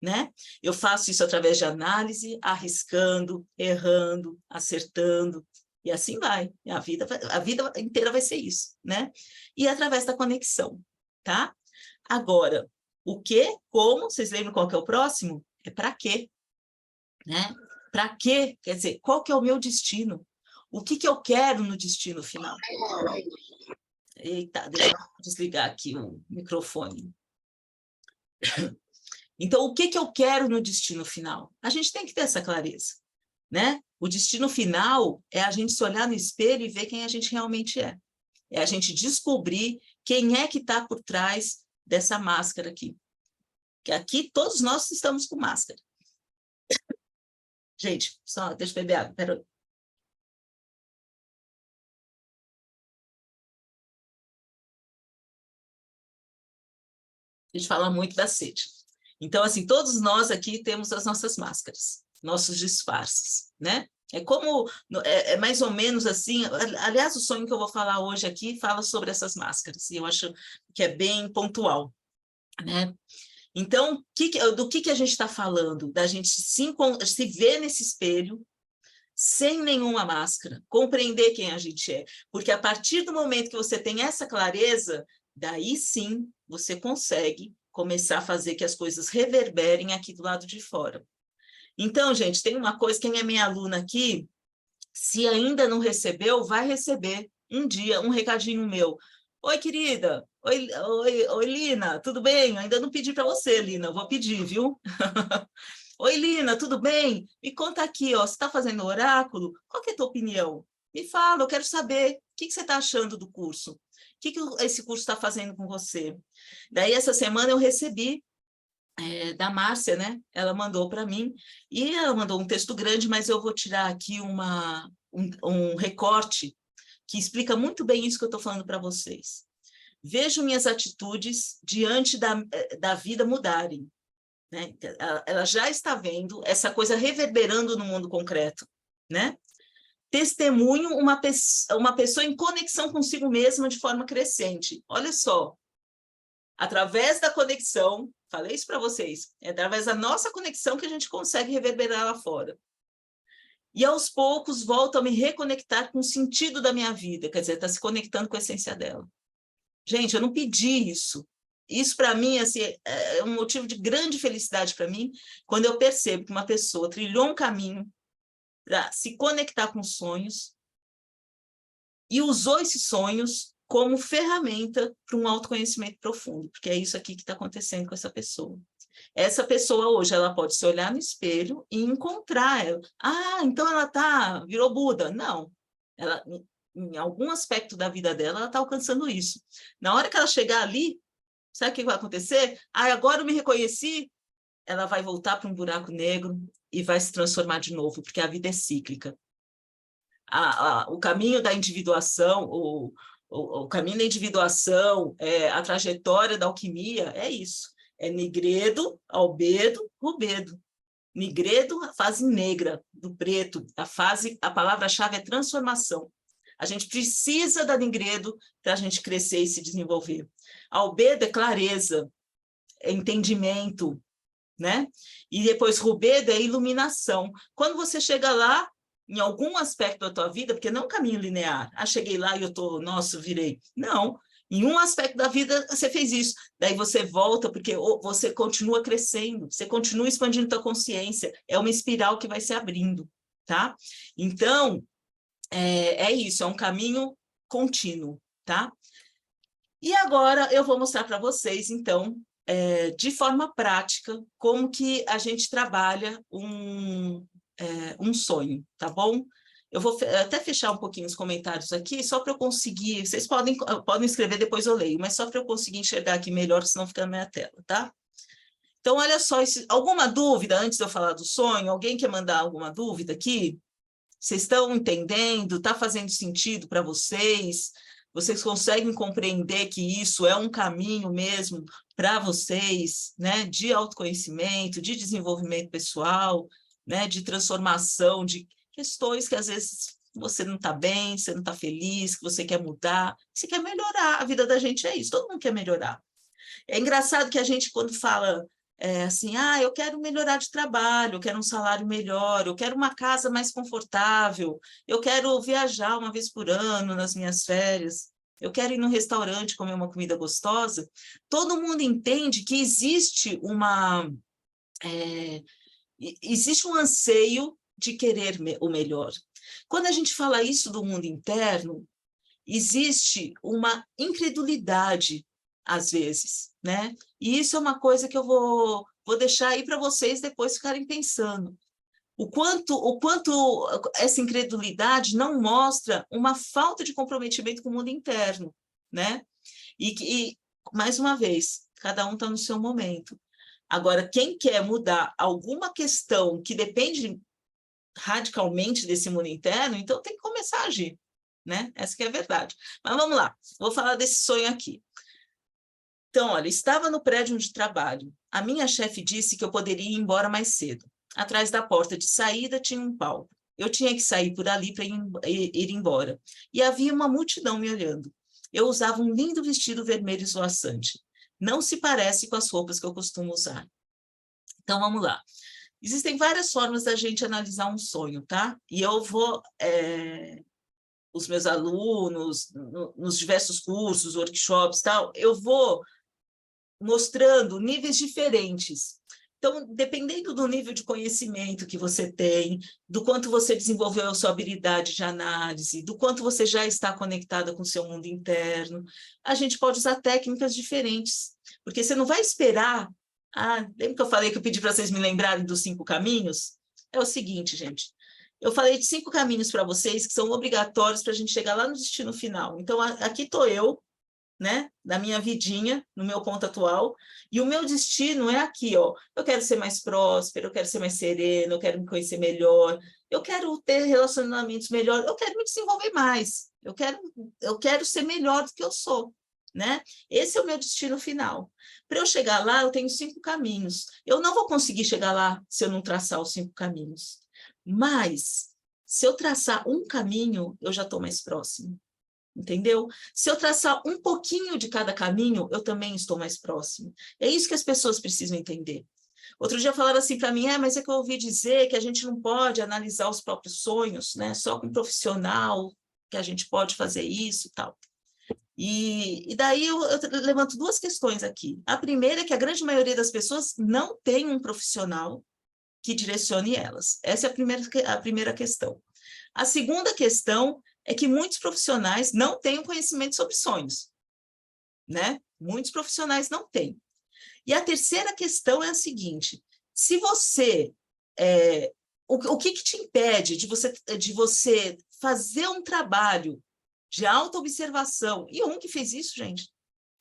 né? Eu faço isso através de análise, arriscando, errando, acertando, e assim vai. A vida inteira vai ser isso, né? E através da conexão, tá? Agora, o que, como, vocês lembram qual que é o próximo? É para quê, né? Para quê? Quer dizer, qual que é o meu destino? O que eu quero no destino final? Eita, deixa eu desligar aqui o microfone. Então, o que eu quero no destino final? A gente tem que ter essa clareza, né? O destino final é a gente se olhar no espelho e ver quem a gente realmente é. É a gente descobrir quem é que está por trás dessa máscara aqui. Que aqui todos nós estamos com máscara. Gente, só deixa eu beber água, peraí. A gente fala muito da sede. Então, assim, todos nós aqui temos as nossas máscaras, nossos disfarces, né? É mais ou menos assim, aliás, o sonho que eu vou falar hoje aqui fala sobre essas máscaras, e eu acho que é bem pontual, né? Então, do que a gente está falando? Da gente se ver nesse espelho, sem nenhuma máscara, compreender quem a gente é, porque a partir do momento que você tem essa clareza, daí sim você consegue começar a fazer que as coisas reverberem aqui do lado de fora. Então, gente, tem uma coisa, quem é minha aluna aqui, se ainda não recebeu, vai receber um dia um recadinho meu. Oi, querida. Oi, Lina, tudo bem? Eu ainda não pedi para você, Lina, eu vou pedir, viu? Oi, Lina, tudo bem? Me conta aqui, ó, você está fazendo oráculo? Qual que é a tua opinião? Me fala, eu quero saber. O que você está achando do curso? O que esse curso está fazendo com você? Daí, essa semana, eu recebi da Márcia, né? Ela mandou para mim, e ela mandou um texto grande, mas eu vou tirar aqui um recorte que explica muito bem isso que eu estou falando para vocês. Vejo minhas atitudes diante da vida mudarem. Né? Ela já está vendo essa coisa reverberando no mundo concreto. Né? Testemunho uma pessoa em conexão consigo mesma de forma crescente. Olha só, através da conexão, falei isso para vocês, é através da nossa conexão que a gente consegue reverberar lá fora. E aos poucos volto a me reconectar com o sentido da minha vida, quer dizer, está se conectando com a essência dela. Gente, eu não pedi isso. Isso, para mim, assim, é um motivo de grande felicidade para mim, quando eu percebo que uma pessoa trilhou um caminho para se conectar com os sonhos e usou esses sonhos como ferramenta para um autoconhecimento profundo, porque é isso aqui que está acontecendo com essa pessoa. Essa pessoa hoje, ela pode se olhar no espelho e encontrar ela. Ah, então ela virou Buda. Não, ela, em algum aspecto da vida dela, ela está alcançando isso. Na hora que ela chegar ali, sabe o que vai acontecer? Ah, agora eu me reconheci, ela vai voltar para um buraco negro e vai se transformar de novo, porque a vida é cíclica. O caminho da individuação, o caminho da individuação, a trajetória da alquimia, é isso. É nigredo, albedo, rubedo. Nigredo, a fase negra do preto. A palavra-chave é transformação. A gente precisa da nigredo para a gente crescer e se desenvolver. Albedo é clareza, é entendimento, né? E depois rubedo é iluminação. Quando você chega lá, em algum aspecto da tua vida, porque não é um caminho linear. Ah, cheguei lá e virei. Não. Em um aspecto da vida, você fez isso. Daí você volta, porque você continua crescendo, você continua expandindo tua consciência. É uma espiral que vai se abrindo, tá? Então, é isso, é um caminho contínuo, tá? E agora eu vou mostrar para vocês, então, de forma prática, como que a gente trabalha um sonho, tá bom? Eu vou até fechar um pouquinho os comentários aqui, só para eu conseguir, vocês podem escrever, depois eu leio, mas só para eu conseguir enxergar aqui melhor, senão fica na minha tela, tá? Então, olha só, alguma dúvida antes de eu falar do sonho? Alguém quer mandar alguma dúvida aqui? Vocês estão entendendo? Está fazendo sentido para vocês? Vocês conseguem compreender que isso é um caminho mesmo para vocês, né? De autoconhecimento, de desenvolvimento pessoal, né? De transformação, de questões que às vezes você não está bem, você não está feliz, que você quer mudar, você quer melhorar. A vida da gente é isso, todo mundo quer melhorar. É engraçado que a gente, quando fala assim, eu quero melhorar de trabalho, eu quero um salário melhor, eu quero uma casa mais confortável, eu quero viajar uma vez por ano nas minhas férias, eu quero ir num restaurante comer uma comida gostosa, todo mundo entende que existe existe um anseio de querer o melhor. Quando a gente fala isso do mundo interno, existe uma incredulidade, às vezes, né? E isso é uma coisa que eu vou deixar aí para vocês depois ficarem pensando. O quanto essa incredulidade não mostra uma falta de comprometimento com o mundo interno, né? E mais uma vez, cada um está no seu momento. Agora, quem quer mudar alguma questão que depende radicalmente desse mundo interno, então tem que começar a agir, né? Essa que é a verdade. Mas vamos lá, vou falar desse sonho aqui. Então, olha, estava no prédio de trabalho. A minha chefe disse que eu poderia ir embora mais cedo. Atrás da porta de saída tinha um palco. Eu tinha que sair por ali para ir embora. E havia uma multidão me olhando. Eu usava um lindo vestido vermelho esvoaçante. Não se parece com as roupas que eu costumo usar. Então, vamos lá. Existem várias formas da gente analisar um sonho, tá? E eu vou... os meus alunos, nos diversos cursos, workshops, tal, eu vou mostrando níveis diferentes. Então, dependendo do nível de conhecimento que você tem, do quanto você desenvolveu a sua habilidade de análise, do quanto você já está conectada com o seu mundo interno, a gente pode usar técnicas diferentes, porque você não vai esperar... lembra que eu falei que eu pedi para vocês me lembrarem dos 5 caminhos? É o seguinte, gente, eu falei de 5 caminhos para vocês que são obrigatórios para a gente chegar lá no destino final. Então, aqui estou eu, né, na minha vidinha, no meu ponto atual, e o meu destino é aqui, ó. Eu quero ser mais próspero, eu quero ser mais sereno, eu quero me conhecer melhor, eu quero ter relacionamentos melhores, eu quero me desenvolver mais, eu quero ser melhor do que eu sou, né? Esse é o meu destino final. Para eu chegar lá, eu tenho 5 caminhos. Eu não vou conseguir chegar lá se eu não traçar os 5 caminhos, mas se eu traçar um caminho, eu já estou mais próximo. Entendeu? Se eu traçar um pouquinho de cada caminho, eu também estou mais próximo. É isso que as pessoas precisam entender. Outro dia falaram assim para mim, mas é que eu ouvi dizer que a gente não pode analisar os próprios sonhos, né? Só com um profissional que a gente pode fazer isso e tal. E daí eu levanto 2 questões aqui. A primeira é que a grande maioria das pessoas não tem um profissional que direcione elas. Essa é a primeira questão. A segunda questão é que muitos profissionais não têm o conhecimento sobre sonhos, né? Muitos profissionais não têm. E a terceira questão é a seguinte, se você... o que te impede de você fazer um trabalho de autoobservação? Jung fez isso, gente.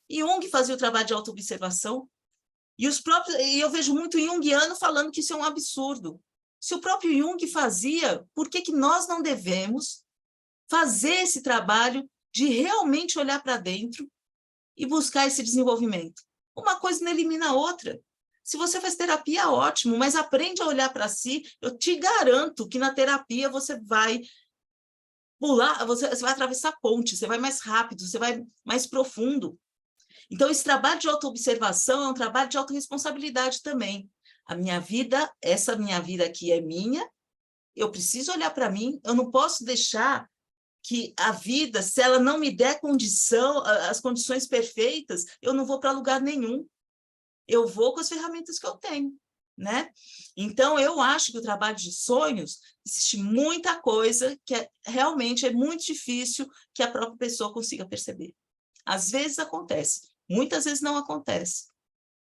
Jung fazia o trabalho de autoobservação. E eu vejo muito junguiano falando que isso é um absurdo. Se o próprio Jung fazia, por que nós não devemos fazer esse trabalho de realmente olhar para dentro e buscar esse desenvolvimento? Uma coisa não elimina a outra. Se você faz terapia, ótimo, mas aprende a olhar para si. Eu te garanto que na terapia você vai pular, você vai atravessar a ponte, você vai mais rápido, você vai mais profundo. Então, esse trabalho de autoobservação é um trabalho de autorresponsabilidade também. Essa minha vida aqui é minha, eu preciso olhar para mim, eu não posso deixar que a vida, se ela não me der as condições perfeitas, eu não vou para lugar nenhum. Eu vou com as ferramentas que eu tenho, né? Então, eu acho que o trabalho de sonhos, existe muita coisa que realmente é muito difícil que a própria pessoa consiga perceber. Às vezes acontece, muitas vezes não acontece.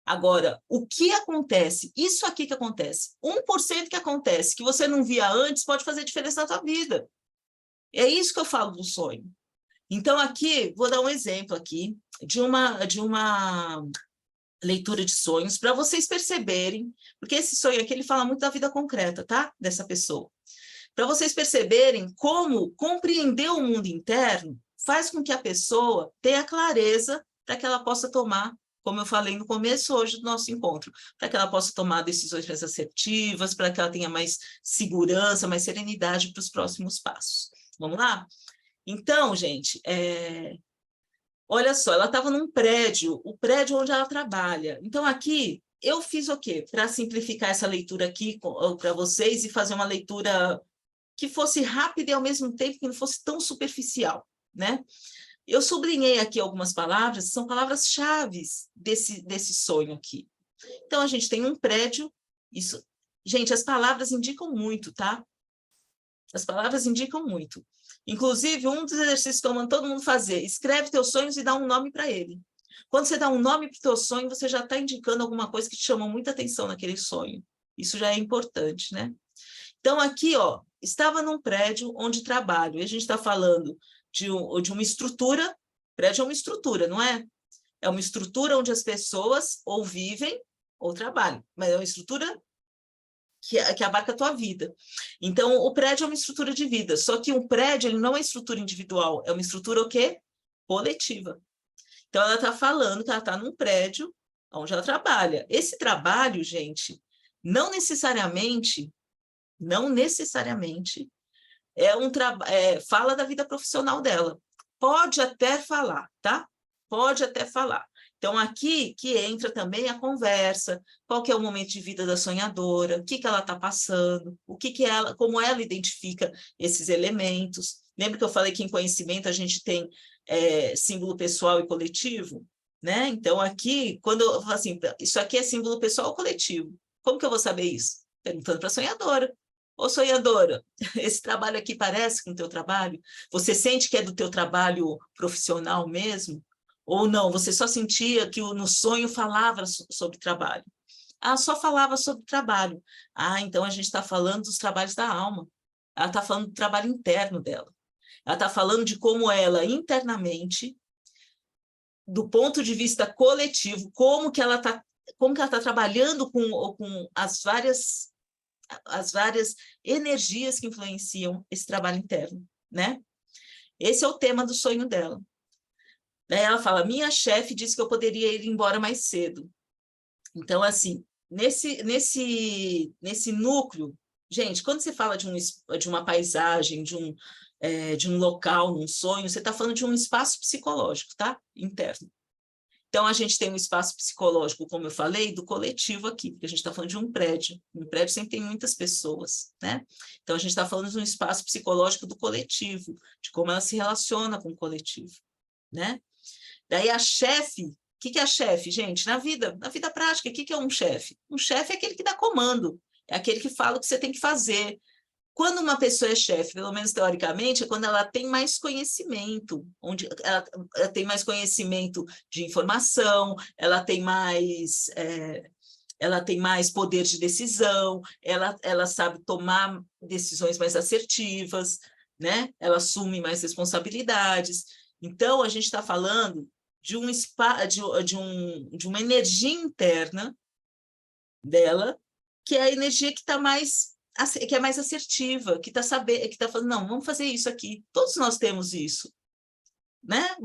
Agora, o que acontece? Isso aqui que acontece, 1% que acontece, que você não via antes, pode fazer diferença na tua vida. É isso que eu falo do sonho. Então, aqui, vou dar um exemplo aqui de uma leitura de sonhos, para vocês perceberem, porque esse sonho aqui, ele fala muito da vida concreta, tá? Dessa pessoa. Para vocês perceberem como compreender o mundo interno faz com que a pessoa tenha clareza para que ela possa tomar, como eu falei no começo hoje do nosso encontro, para que ela possa tomar decisões mais assertivas, para que ela tenha mais segurança, mais serenidade para os próximos passos. Vamos lá? Então, gente, olha só, ela estava num prédio, o prédio onde ela trabalha. Então, aqui, eu fiz o quê? Para simplificar essa leitura aqui para vocês e fazer uma leitura que fosse rápida e, ao mesmo tempo, que não fosse tão superficial, né? Eu sublinhei aqui algumas palavras, são palavras-chave desse sonho aqui. Então, a gente tem um prédio, isso... Gente, as palavras indicam muito, tá? As palavras indicam muito. Inclusive, um dos exercícios que eu mando todo mundo fazer, escreve teus sonhos e dá um nome para ele. Quando você dá um nome para o teu sonho, você já está indicando alguma coisa que te chamou muita atenção naquele sonho. Isso já é importante, né? Então, aqui, ó, estava num prédio onde trabalho, e a gente está falando de uma estrutura, prédio é uma estrutura, não é? É uma estrutura onde as pessoas ou vivem ou trabalham, mas é uma estrutura que abarca a tua vida. Então, o prédio é uma estrutura de vida, só que um prédio ele não é uma estrutura individual, é uma estrutura o quê? Coletiva. Então, ela está falando que ela está num prédio onde ela trabalha. Esse trabalho, gente, não necessariamente fala da vida profissional dela. Pode até falar, tá? Pode até falar. Então, aqui que entra também a conversa, qual que é o momento de vida da sonhadora, o que ela está passando, como ela identifica esses elementos. Lembra que eu falei que em conhecimento a gente tem símbolo pessoal e coletivo, né? Então, aqui, quando eu falo assim, isso aqui é símbolo pessoal ou coletivo? Como que eu vou saber isso? Perguntando para a sonhadora. Ô, sonhadora, esse trabalho aqui parece com o teu trabalho? Você sente que é do teu trabalho profissional mesmo? Ou não? Você só sentia que no sonho falava sobre trabalho? Ah, só falava sobre trabalho. Ah, então a gente está falando dos trabalhos da alma. Ela está falando do trabalho interno dela. Ela está falando de como ela, internamente, do ponto de vista coletivo, como que ela está trabalhando com as várias energias que influenciam esse trabalho interno, né? Esse é o tema do sonho dela. Daí ela fala, minha chefe disse que eu poderia ir embora mais cedo. Então, assim, nesse núcleo, gente, quando você fala de uma paisagem, de um local, num sonho, você está falando de um espaço psicológico, tá? Interno. Então, a gente tem um espaço psicológico, como eu falei, do coletivo aqui, porque a gente está falando de um prédio sempre tem muitas pessoas, né? Então, a gente está falando de um espaço psicológico do coletivo, de como ela se relaciona com o coletivo, né? Daí a chefe, o que é a chefe, gente? Na vida prática, o que é um chefe? Um chefe é aquele que dá comando, é aquele que fala o que você tem que fazer. Quando uma pessoa é chefe, pelo menos teoricamente, é quando ela tem mais conhecimento, onde ela tem mais conhecimento de informação, ela tem mais poder de decisão, ela sabe tomar decisões mais assertivas, né? Ela assume mais responsabilidades. Então, a gente está falando de uma energia interna dela, que é a energia que está que é mais assertiva, que está falando, não, vamos fazer isso aqui. Todos nós temos isso, né?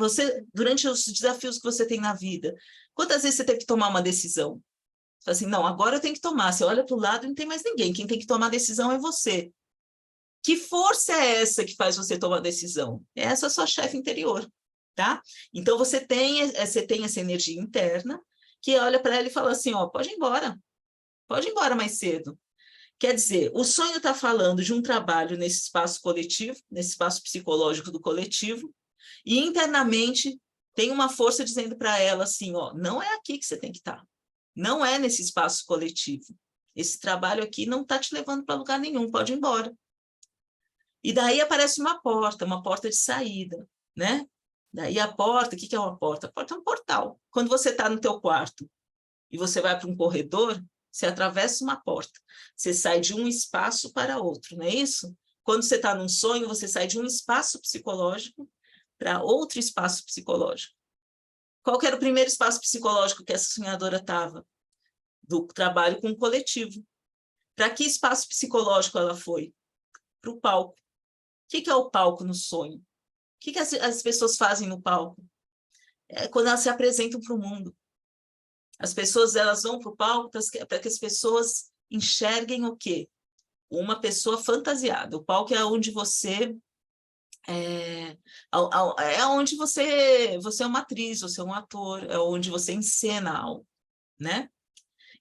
Durante os desafios que você tem na vida, quantas vezes você teve que tomar uma decisão? Você fala assim, não, agora eu tenho que tomar. Você olha para o lado e não tem mais ninguém. Quem tem que tomar a decisão é você. Que força é essa que faz você tomar a decisão? É essa sua chefe interior, tá? Então, você tem essa energia interna que olha para ela e fala assim, ó, pode ir embora mais cedo. Quer dizer, o sonho está falando de um trabalho nesse espaço coletivo, nesse espaço psicológico do coletivo, e internamente tem uma força dizendo para ela assim, ó, não é aqui que você tem que estar, não é nesse espaço coletivo. Esse trabalho aqui não está te levando para lugar nenhum, pode ir embora. E daí aparece uma porta de saída, né? Daí a porta, o que é uma porta? A porta é um portal. Quando você está no teu quarto e você vai para um corredor, você atravessa uma porta, você sai de um espaço para outro, não é isso? Quando você está num sonho, você sai de um espaço psicológico para outro espaço psicológico. Qual que era o primeiro espaço psicológico que essa sonhadora estava? Do trabalho com o coletivo. Para que espaço psicológico ela foi? Para o palco. O que é o palco no sonho? O que as pessoas fazem no palco? É quando elas se apresentam para o mundo. As pessoas elas vão para o palco para que as pessoas enxerguem o quê? Uma pessoa fantasiada. O palco é onde você onde você é uma atriz, você é um ator, é onde você encena algo, né?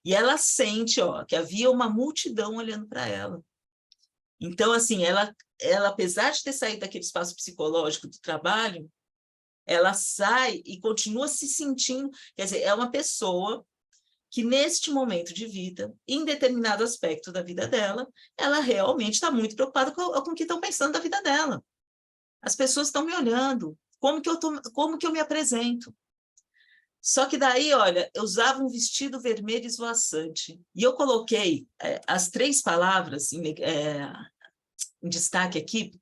E ela sente, ó, que havia uma multidão olhando para ela. Então, assim, ela, apesar de ter saído daquele espaço psicológico do trabalho, ela sai e continua se sentindo, quer dizer, é uma pessoa que neste momento de vida, em determinado aspecto da vida dela, ela realmente está muito preocupada com o que estão pensando da vida dela. As pessoas estão me olhando, como que eu me apresento? Só que daí, olha, eu usava um vestido vermelho esvoaçante, e eu coloquei as 3 palavras em destaque aqui,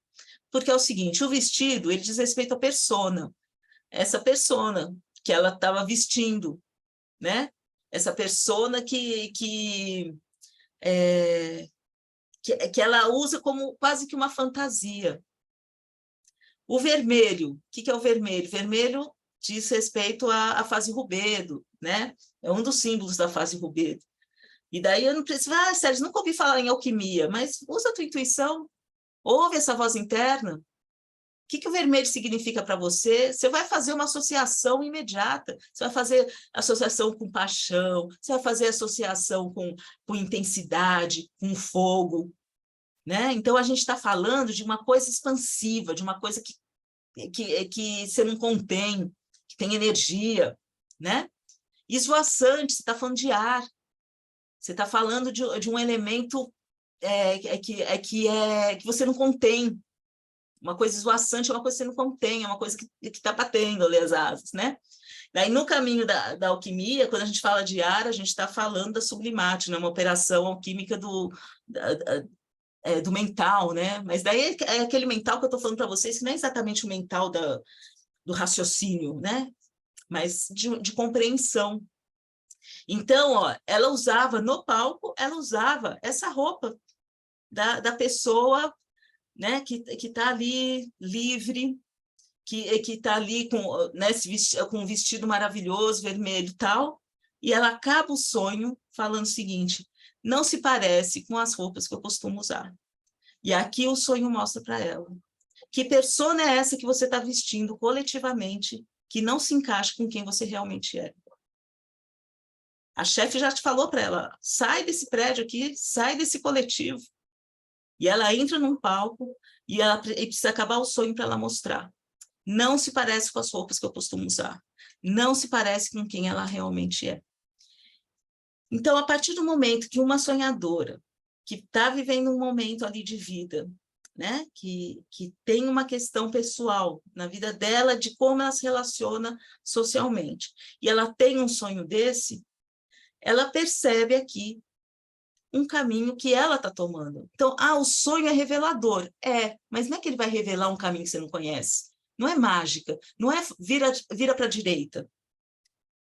porque é o seguinte, o vestido, ele diz respeito à persona, essa persona que ela estava vestindo, né? Essa persona que ela usa como quase que uma fantasia. O vermelho, o que é o vermelho? Vermelho diz respeito à fase rubedo, né? É um dos símbolos da fase rubedo. E daí eu não preciso, Sérgio, nunca ouvi falar em alquimia, mas usa a tua intuição, ouve essa voz interna. O que o vermelho significa para você? Você vai fazer uma associação imediata, você vai fazer associação com paixão, você vai fazer associação com intensidade, com fogo, né? Então, a gente está falando de uma coisa expansiva, de uma coisa que você não contém, que tem energia, né? Esvoaçante, você está falando de ar, você está falando de um elemento que você não contém. Uma coisa esvoaçante é uma coisa que você não contém, é uma coisa que está batendo ali as asas, né? Daí, no caminho da alquimia, quando a gente fala de ar, a gente está falando da sublimate, né? Uma operação alquímica do mental, né? Mas daí é aquele mental que eu estou falando para vocês, que não é exatamente o mental do raciocínio, né? Mas de compreensão. Então, ó, ela usava no palco, ela usava essa roupa da pessoa, né, que está ali livre, que está ali com, né, com um vestido maravilhoso, vermelho e tal, e ela acaba o sonho falando o seguinte: não se parece com as roupas que eu costumo usar. E aqui o sonho mostra para ela: que persona é essa que você está vestindo coletivamente, que não se encaixa com quem você realmente é? A chefe já te falou para ela: sai desse prédio aqui, sai desse coletivo. E ela entra num palco e precisa acabar o sonho para ela mostrar: não se parece com as roupas que eu costumo usar, não se parece com quem ela realmente é. Então, a partir do momento que uma sonhadora, que está vivendo um momento ali de vida, né, que tem uma questão pessoal na vida dela, de como ela se relaciona socialmente, e ela tem um sonho desse, ela percebe aqui um caminho que ela está tomando. Então, o sonho é revelador. Mas não é que ele vai revelar um caminho que você não conhece. Não é mágica, não é vira para a direita.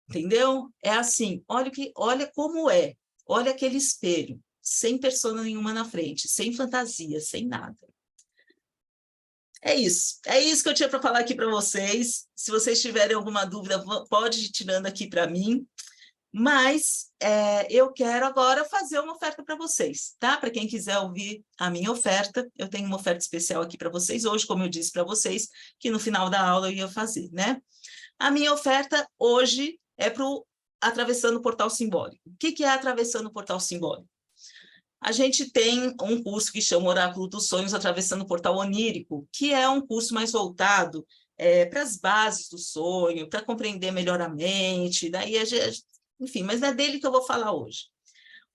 Entendeu? É assim, olha como é, olha aquele espelho, sem persona nenhuma na frente, sem fantasia, sem nada. É isso que eu tinha para falar aqui para vocês. Se vocês tiverem alguma dúvida, pode ir tirando aqui para mim. Mas eu quero agora fazer uma oferta para vocês, tá? Para quem quiser ouvir a minha oferta, eu tenho uma oferta especial aqui para vocês hoje, como eu disse para vocês, que no final da aula eu ia fazer, né? A minha oferta hoje é para o Atravessando o Portal Simbólico. O que é Atravessando o Portal Simbólico? A gente tem um curso que chama Oráculo dos Sonhos Atravessando o Portal Onírico, que é um curso mais voltado para as bases do sonho, para compreender melhor a mente, daí enfim, mas é dele que eu vou falar hoje.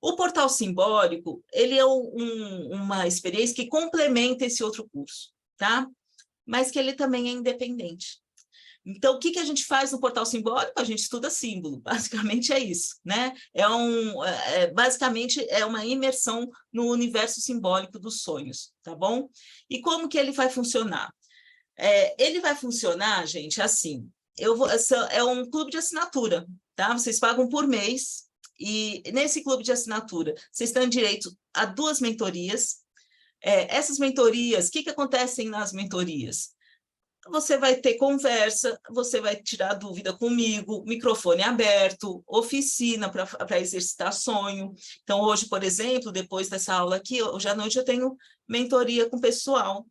O portal simbólico, ele é uma experiência que complementa esse outro curso, tá? Mas que ele também é independente. Então, o que a gente faz no portal simbólico? A gente estuda símbolo, basicamente é isso, né? Basicamente é uma imersão no universo simbólico dos sonhos, tá bom? E como que ele vai funcionar? Ele vai funcionar, gente, assim, é um clube de assinatura, tá? Vocês pagam por mês, e nesse clube de assinatura, vocês têm direito a 2 mentorias. Essas mentorias, o que acontecem nas mentorias? Você vai ter conversa, você vai tirar dúvida comigo, microfone aberto, oficina para exercitar sonho. Então, hoje, por exemplo, depois dessa aula aqui, hoje à noite eu tenho mentoria com o pessoal,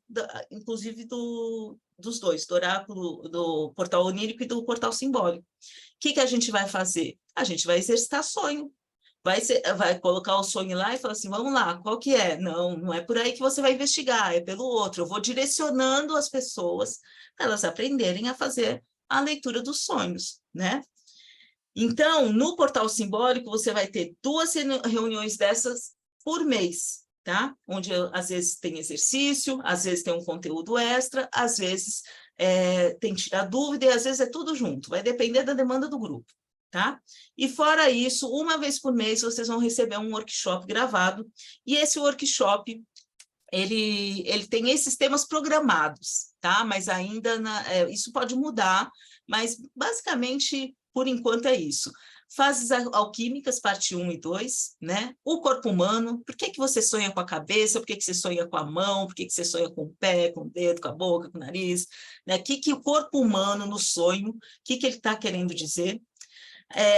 inclusive dos dois, do Oráculo, do Portal Onírico e do Portal Simbólico. O que a gente vai fazer? A gente vai exercitar sonho. Vai colocar o sonho lá e falar assim: vamos lá, qual que é? Não é por aí que você vai investigar, é pelo outro. Eu vou direcionando as pessoas para elas aprenderem a fazer a leitura dos sonhos, né? Então, no portal simbólico, você vai ter 2 reuniões dessas por mês, tá? Onde às vezes tem exercício, às vezes tem um conteúdo extra, às vezes tem que tirar dúvida, e às vezes é tudo junto, vai depender da demanda do grupo. Tá? E fora isso, uma vez por mês vocês vão receber um workshop gravado, e esse workshop ele tem esses temas programados, tá? Mas ainda isso pode mudar, mas basicamente por enquanto é isso. Fases alquímicas, parte 1 e 2, né? O corpo humano, por que você sonha com a cabeça, por que você sonha com a mão, por que você sonha com o pé, com o dedo, com a boca, com o nariz, né? O que o corpo humano no sonho, o que ele está querendo dizer?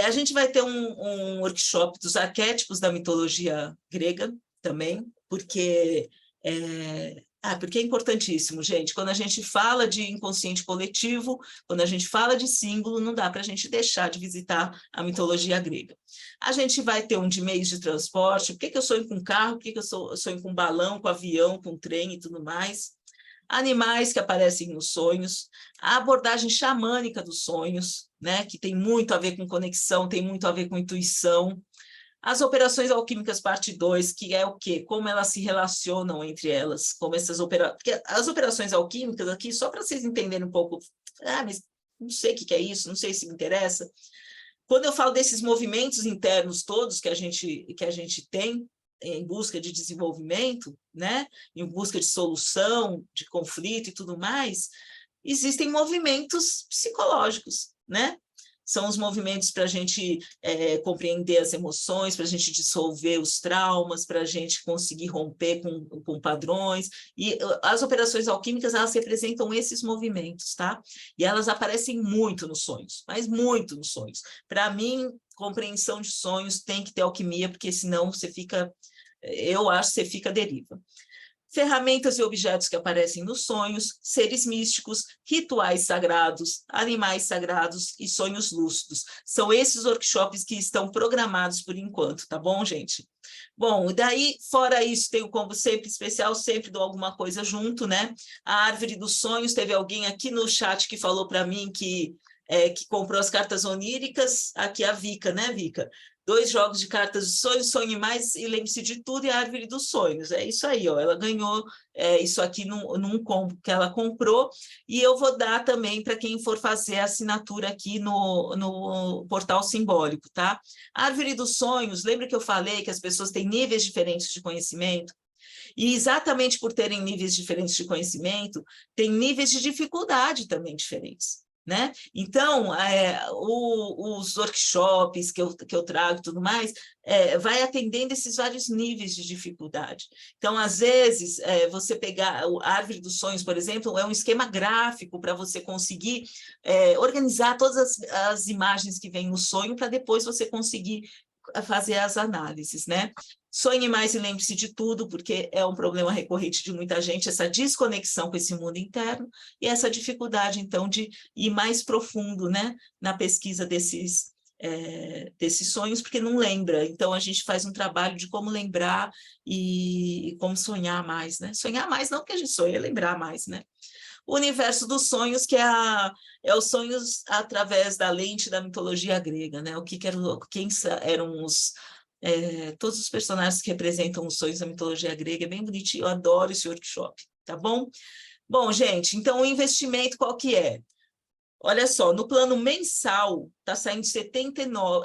A gente vai ter um workshop dos arquétipos da mitologia grega também, porque é importantíssimo, gente. Quando a gente fala de inconsciente coletivo, quando a gente fala de símbolo, não dá para a gente deixar de visitar a mitologia grega. A gente vai ter um de meios de transporte, por que eu sonho com carro, por que eu sonho com balão, com avião, com trem e tudo mais. animais que aparecem nos sonhos, a abordagem xamânica dos sonhos, né, que tem muito a ver com conexão, tem muito a ver com intuição, as operações alquímicas parte 2, que é o quê? Como elas se relacionam entre elas, como essas operações... Porque as operações alquímicas aqui, só para vocês entenderem um pouco, mas não sei o que é isso, não sei se me interessa. Quando eu falo desses movimentos internos todos que a gente tem em busca de desenvolvimento, né? Em busca de solução, de conflito e tudo mais, existem movimentos psicológicos, né? São os movimentos para a gente compreender as emoções, para a gente dissolver os traumas, para a gente conseguir romper com padrões. E as operações alquímicas, elas representam esses movimentos, tá? E elas aparecem muito nos sonhos, mas muito nos sonhos. Para mim, compreensão de sonhos tem que ter alquimia, porque senão você fica, eu acho que você fica à deriva. Ferramentas e objetos que aparecem nos sonhos, seres místicos, rituais sagrados, animais sagrados e sonhos lúcidos. São esses workshops que estão programados por enquanto, tá bom, gente? Bom, e daí, fora isso, tem o combo sempre especial, sempre dou alguma coisa junto, né? A árvore dos sonhos, teve alguém aqui no chat que falou para mim que comprou as cartas oníricas, aqui a Vika, né, Vika? 2 jogos de cartas de sonhos, Sonhe Mais e Lembre-se de Tudo e a Árvore dos Sonhos. É isso aí, ó. Ela ganhou isso aqui num combo que ela comprou, e eu vou dar também para quem for fazer a assinatura aqui no portal simbólico, tá? A Árvore dos Sonhos, lembra que eu falei que as pessoas têm níveis diferentes de conhecimento? E exatamente por terem níveis diferentes de conhecimento, tem níveis de dificuldade também diferentes, né? Então, os workshops que eu trago e tudo mais, vai atendendo esses vários níveis de dificuldade. Então, às vezes, você pegar a Árvore dos Sonhos, por exemplo, é um esquema gráfico para você conseguir organizar todas as imagens que vêm no sonho para depois você conseguir fazer as análises, né? Sonhe mais e lembre-se de tudo, porque é um problema recorrente de muita gente, essa desconexão com esse mundo interno e essa dificuldade, então, de ir mais profundo, né, na pesquisa desses sonhos, porque não lembra. Então, a gente faz um trabalho de como lembrar e como sonhar mais, né? Sonhar mais não porque a gente sonha, é lembrar mais, né? O universo dos sonhos, que é os sonhos através da lente da mitologia grega, né? Quem eram todos os personagens que representam os sonhos da mitologia grega, é bem bonitinho, eu adoro esse workshop, tá bom? Bom, gente, então o investimento qual que é? Olha só, no plano mensal, está saindo R$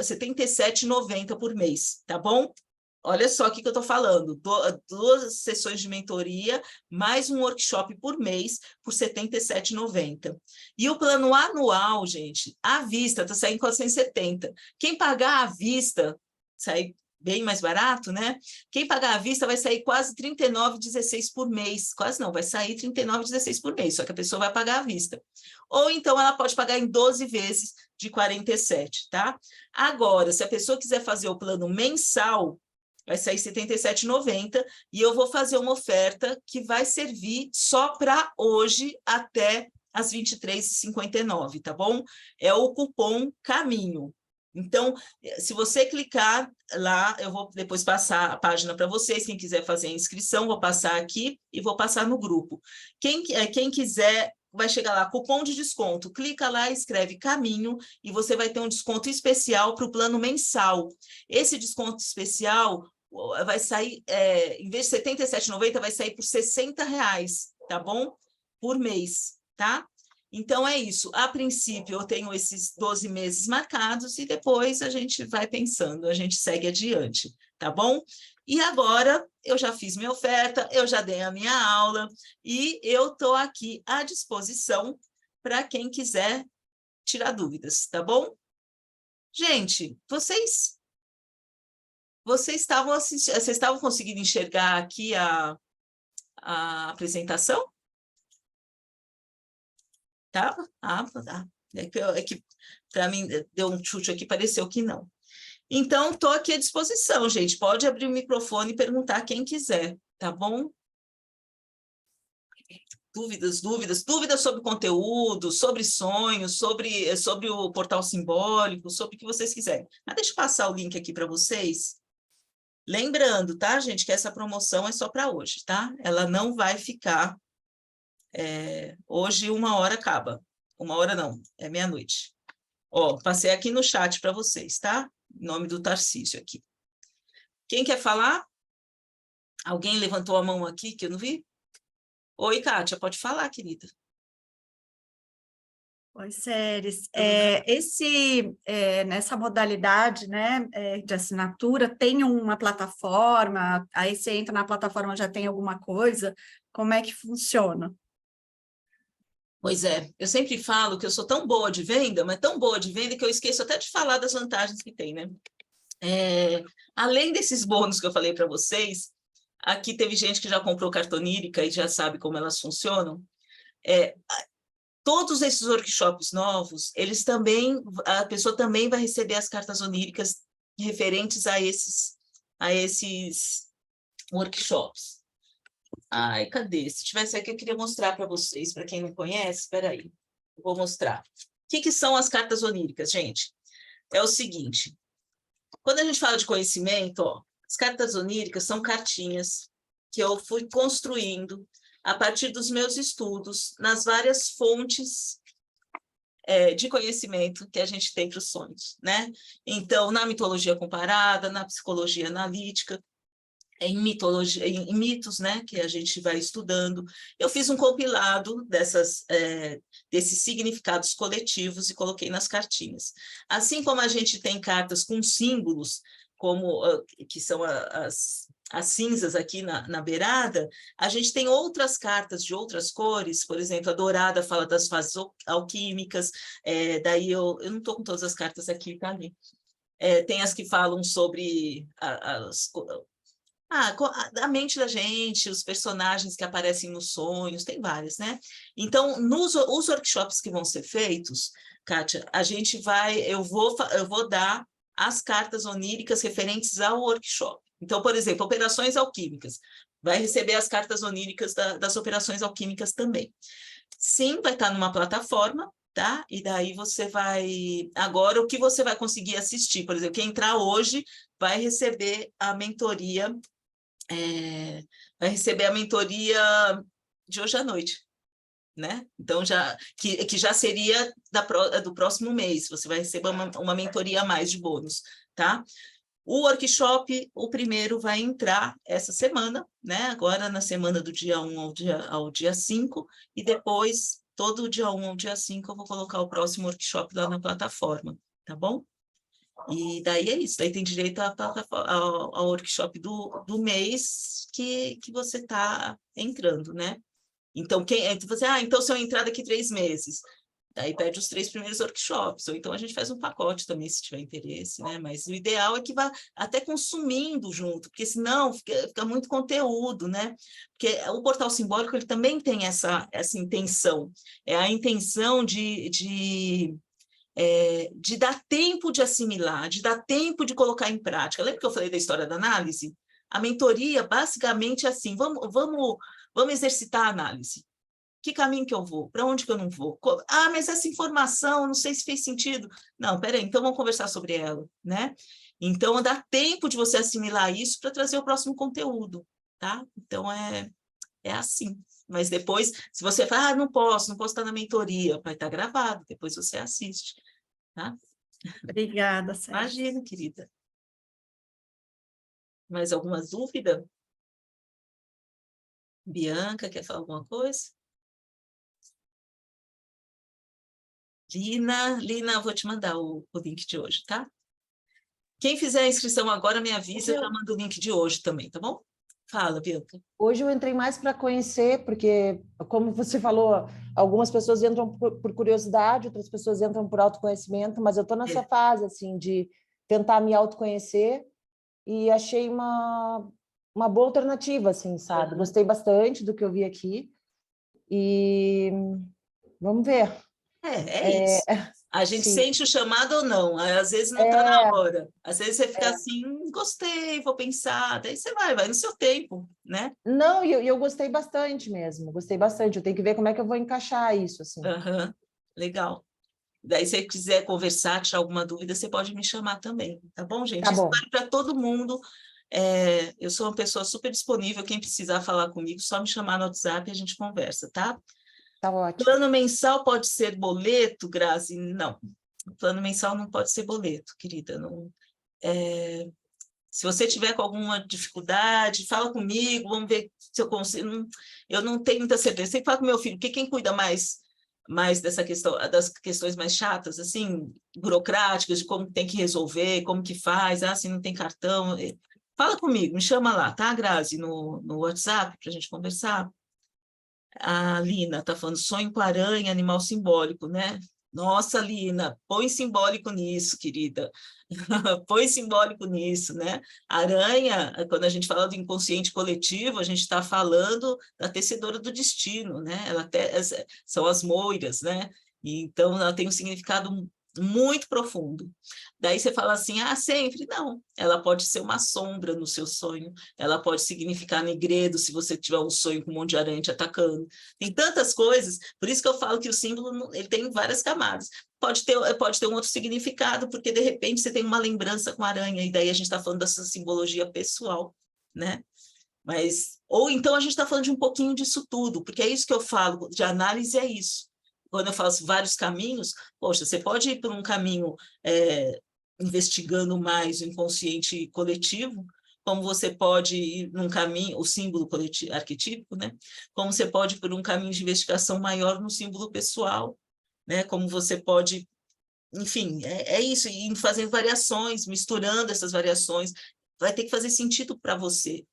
77,90 por mês, tá bom? Olha só o que eu estou falando, 2 sessões de mentoria, mais um workshop por mês, por R$ 77,90. E o plano anual, gente, à vista, está saindo R$ 470. Quem pagar à vista, sai bem mais barato, né? Quem pagar à vista vai sair quase R$ 39,16 por mês. Quase não, vai sair R$ 39,16 por mês, só que a pessoa vai pagar à vista. Ou então ela pode pagar em 12 vezes de 47, tá? Agora, se a pessoa quiser fazer o plano mensal, vai sair R$ 77,90, e eu vou fazer uma oferta que vai servir só para hoje até às 23h59, tá bom? É o cupom CAMINHO. Então, se você clicar lá, eu vou depois passar a página para vocês, quem quiser fazer a inscrição, vou passar aqui e vou passar no grupo. Quem quiser, vai chegar lá, cupom de desconto, clica lá, escreve CAMINHO, e você vai ter um desconto especial para o plano mensal. Esse desconto especial vai sair, em vez de R$ 77,90, vai sair por R$ 60, tá bom? Por mês, tá? Então, é isso. A princípio, eu tenho esses 12 meses marcados e depois a gente vai pensando, a gente segue adiante, tá bom? E agora, eu já fiz minha oferta, eu já dei a minha aula e eu estou aqui à disposição para quem quiser tirar dúvidas, tá bom? Gente, vocês estavam conseguindo enxergar aqui a apresentação? Tá? Tá. É que para mim deu um chute aqui, pareceu que não. Então, estou aqui à disposição, gente. Pode abrir o microfone e perguntar quem quiser, tá bom? Dúvidas sobre conteúdo, sobre sonhos, sobre o portal simbólico, sobre o que vocês quiserem. Mas deixa eu passar o link aqui para vocês. Lembrando, tá, gente, que essa promoção é só para hoje, tá? Ela não vai ficar Hoje 1h acaba. 1h não, é meia-noite. Ó, passei aqui no chat para vocês, tá? Em nome do Tarcísio aqui. Quem quer falar? Alguém levantou a mão aqui que eu não vi? Oi, Kátia, pode falar, querida. Oi, Séries. Tudo bem? Nessa modalidade, né, de assinatura, tem uma plataforma, aí você entra na plataforma, já tem alguma coisa, como é que funciona? Pois é, eu sempre falo que eu sou tão boa de venda, mas tão boa de venda que eu esqueço até de falar das vantagens que tem, né? Além desses bônus que eu falei para vocês, aqui teve gente que já comprou cartonírica e já sabe como elas funcionam. Todos esses workshops novos, a pessoa também vai receber as cartas oníricas referentes a esses workshops. Ai, cadê? Se tivesse aqui, eu queria mostrar para vocês, para quem não conhece, espera aí, eu vou mostrar. O que são as cartas oníricas, gente? É o seguinte, quando a gente fala de conhecimento, ó, as cartas oníricas são cartinhas que eu fui construindo a partir dos meus estudos nas várias fontes de conhecimento que a gente tem para os sonhos, né? Então, na mitologia comparada, na psicologia analítica, em mitologia, em mitos, né, que a gente vai estudando. Eu fiz um compilado desses significados coletivos e coloquei nas cartinhas. Assim como a gente tem cartas com símbolos, que são as cinzas aqui na beirada, a gente tem outras cartas de outras cores, por exemplo, a dourada fala das fases alquímicas, daí eu não estou com todas as cartas aqui, tá ali. Tem as que falam sobre a mente da gente, os personagens que aparecem nos sonhos, tem vários, né? Então, os workshops que vão ser feitos, Kátia, eu vou dar as cartas oníricas referentes ao workshop. Então, por exemplo, operações alquímicas, vai receber as cartas oníricas das operações alquímicas também. Sim, vai estar numa plataforma, tá? E daí agora, o que você vai conseguir assistir? Por exemplo, quem entrar hoje vai receber a mentoria de hoje à noite, né? Então, que já seria do próximo mês, você vai receber uma mentoria a mais de bônus, tá? O workshop, o primeiro vai entrar essa semana, né? Agora na semana do dia 1 ao dia 5, e depois, todo o dia 1 ao dia 5, eu vou colocar o próximo workshop lá na plataforma, tá bom? E daí é isso, daí tem direito ao workshop do mês que você está entrando, né? Então, então se eu entrar daqui 3 meses, daí pede os 3 primeiros workshops, ou então a gente faz um pacote também, se tiver interesse, né? Mas o ideal é que vá até consumindo junto, porque senão fica muito conteúdo, né? Porque o portal simbólico, ele também tem essa intenção, é a intenção de dar tempo de assimilar, de dar tempo de colocar em prática. Lembra que eu falei da história da análise? A mentoria, basicamente, é assim, vamos exercitar a análise. Que caminho que eu vou? Para onde que eu não vou? Mas essa informação, não sei se fez sentido. Não, peraí, então vamos conversar sobre ela, né? Então, dá tempo de você assimilar isso para trazer o próximo conteúdo, tá? Então, é assim. Mas depois, se você fala, não posso estar na mentoria, vai estar gravado, depois você assiste, tá? Obrigada, Séries. Imagina, querida. Mais alguma dúvida? Bianca, quer falar alguma coisa? Lina, eu vou te mandar o link de hoje, tá? Quem fizer a inscrição agora, me avisa, eu já mando o link de hoje também, tá bom? Fala, Bianca. Hoje eu entrei mais para conhecer, porque, como você falou, algumas pessoas entram por curiosidade, outras pessoas entram por autoconhecimento, mas eu estou nessa fase, assim, de tentar me autoconhecer e achei uma boa alternativa, assim, sabe? Gostei bastante do que eu vi aqui e vamos ver. É isso. A gente sim. sente o chamado ou não, às vezes não está na hora. Às vezes você fica assim, gostei, vou pensar, daí você vai no seu tempo, né? Não, e eu gostei bastante mesmo, gostei bastante. Eu tenho que ver como é que eu vou encaixar isso, assim. Legal. Daí, se você quiser conversar, tirar alguma dúvida, você pode me chamar também, tá bom, gente? Tá bom. Isso vale para todo mundo. Eu sou uma pessoa super disponível, quem precisar falar comigo, só me chamar no WhatsApp e a gente conversa, tá? Tá ótimo. Plano mensal pode ser boleto, Grazi? Não. Plano mensal não pode ser boleto, querida. Não, se você tiver com alguma dificuldade, fala comigo, vamos ver se eu consigo. Eu não tenho muita certeza. Sempre falo com meu filho, porque quem cuida mais dessa questão, das questões mais chatas, assim, burocráticas, de como tem que resolver, como que faz, se não tem cartão. Fala comigo, me chama lá, tá, Grazi, no WhatsApp, para a gente conversar. A Lina está falando sonho com aranha, animal simbólico, né? Nossa, Lina, põe simbólico nisso, querida. Põe simbólico nisso, né? Aranha, quando a gente fala do inconsciente coletivo, a gente está falando da tecedora do destino, né? São as moiras, né? Então, ela tem um significado muito profundo. Daí você fala assim, sempre? Não, ela pode ser uma sombra no seu sonho, ela pode significar negredo, se você tiver um sonho com um monte de aranha te atacando. Tem tantas coisas, por isso que eu falo que o símbolo ele tem várias camadas. Pode ter um outro significado, porque de repente você tem uma lembrança com aranha, e daí a gente está falando dessa simbologia pessoal, né? Ou então a gente está falando de um pouquinho disso tudo, porque é isso que eu falo, de análise é isso. Quando eu faço vários caminhos, poxa, você pode ir por um caminho investigando mais o inconsciente coletivo, como você pode ir num caminho, o símbolo coletivo, arquetípico, né? Como você pode ir por um caminho de investigação maior no símbolo pessoal, né? Como você pode, enfim, é isso, ir fazendo variações, misturando essas variações, vai ter que fazer sentido para você.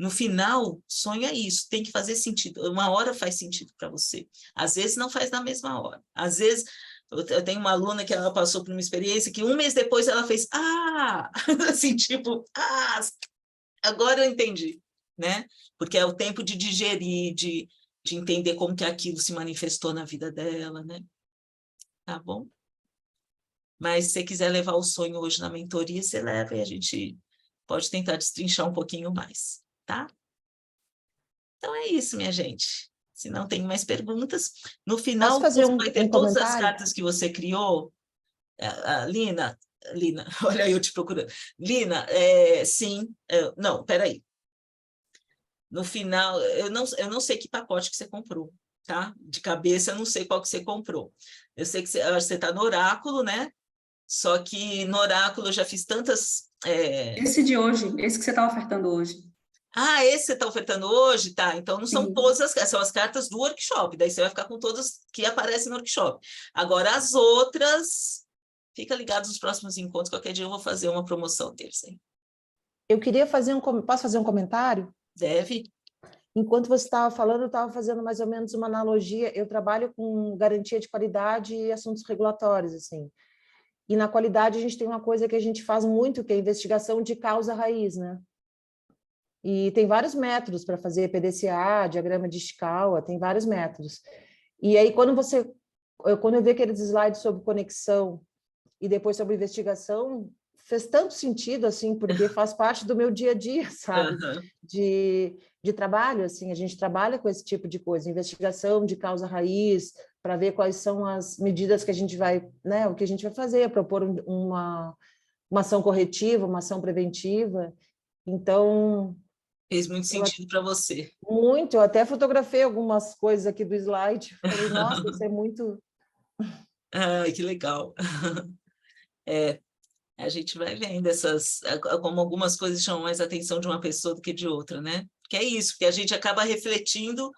No final, sonho é isso, tem que fazer sentido. Uma hora faz sentido para você. Às vezes não faz na mesma hora. Às vezes, eu tenho uma aluna que ela passou por uma experiência que um mês depois ela fez, assim, tipo, agora eu entendi, né? Porque é o tempo de digerir, de entender como que aquilo se manifestou na vida dela, né? Tá bom? Mas se você quiser levar o sonho hoje na mentoria, você leva e a gente pode tentar destrinchar um pouquinho mais. Tá? Então é isso, minha gente. Se não tem mais perguntas, no final Posso fazer vai ter um todas as comentário? cartas que você criou. Lina, olha eu te procurando. Lina, sim, não, peraí. No final, eu não sei que pacote que você comprou, tá? De cabeça, eu não sei qual que você comprou. Eu sei que você está no Oráculo, né? Só que no Oráculo eu já fiz tantas... Esse de hoje, esse que você está ofertando hoje. Esse você está ofertando hoje? Tá, então não são Sim. todas, são as cartas do workshop, daí você vai ficar com todas que aparecem no workshop. Agora, as outras, fica ligado nos próximos encontros, qualquer dia eu vou fazer uma promoção deles. Hein? Eu queria posso fazer um comentário? Deve. Enquanto você estava falando, eu estava fazendo mais ou menos uma analogia. Eu trabalho com garantia de qualidade e assuntos regulatórios, assim. E na qualidade a gente tem uma coisa que a gente faz muito, que é a investigação de causa raiz, né? E tem vários métodos para fazer PDCA, diagrama de Ishikawa, tem vários métodos. E aí, quando eu vi aqueles slides sobre conexão e depois sobre investigação, fez tanto sentido, assim, porque faz parte do meu dia a dia, sabe? De trabalho, assim, a gente trabalha com esse tipo de coisa, investigação de causa raiz, para ver quais são as medidas que a gente vai, né, o que a gente vai fazer, propor uma ação corretiva, uma ação preventiva. Então... Fez muito sentido para você. Muito, eu até fotografei algumas coisas aqui do slide, falei, nossa, isso é muito... Ai, que legal. A gente vai vendo como algumas coisas chamam mais a atenção de uma pessoa do que de outra, né? Que é isso, porque a gente acaba refletindo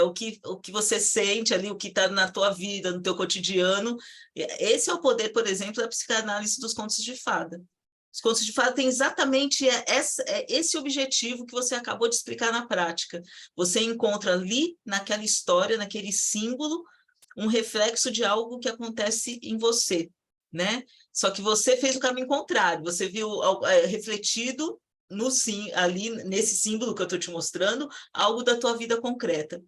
o que você sente ali, o que está na tua vida, no teu cotidiano. Esse é o poder, por exemplo, da psicanálise dos contos de fada. Os contos de fada têm exatamente esse objetivo que você acabou de explicar na prática. Você encontra ali, naquela história, naquele símbolo, um reflexo de algo que acontece em você, né? Só que você fez o caminho contrário, você viu refletido ali nesse símbolo que eu estou te mostrando, algo da tua vida concreta.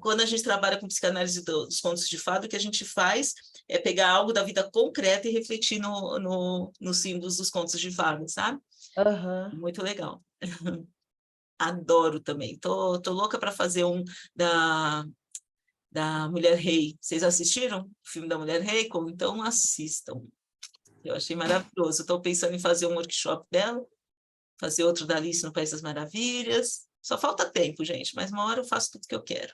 Quando a gente trabalha com psicanálise dos contos de fada, o que a gente faz é pegar algo da vida concreta e refletir nos símbolos dos contos de fada, sabe? Uhum. Muito legal. Adoro também. Tô louca para fazer um da Mulher Rei. Vocês assistiram o filme da Mulher Rei? Então assistam. Eu achei maravilhoso. Estou pensando em fazer um workshop dela, fazer outro da Alice no País das Maravilhas. Só falta tempo, gente, mas uma hora eu faço tudo que eu quero.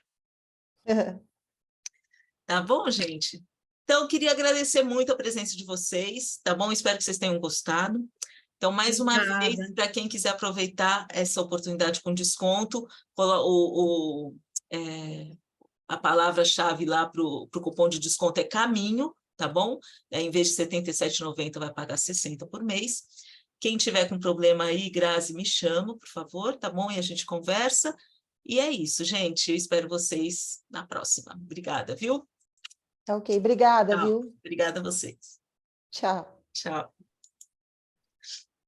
Tá bom, gente? Então, eu queria agradecer muito a presença de vocês, tá bom? Espero que vocês tenham gostado. Então, mais uma vez, Obrigada. para quem quiser aproveitar essa oportunidade com desconto, a palavra-chave lá para o cupom de desconto é caminho, tá bom? Em vez de R$ 77,90, vai pagar 60 por mês. Quem tiver com problema aí, Grazi, me chama, por favor, tá bom? E a gente conversa. E é isso, gente. Eu espero vocês na próxima. Obrigada, viu? Tá ok, obrigada, Tchau. viu? Obrigada a vocês. Tchau. Tchau.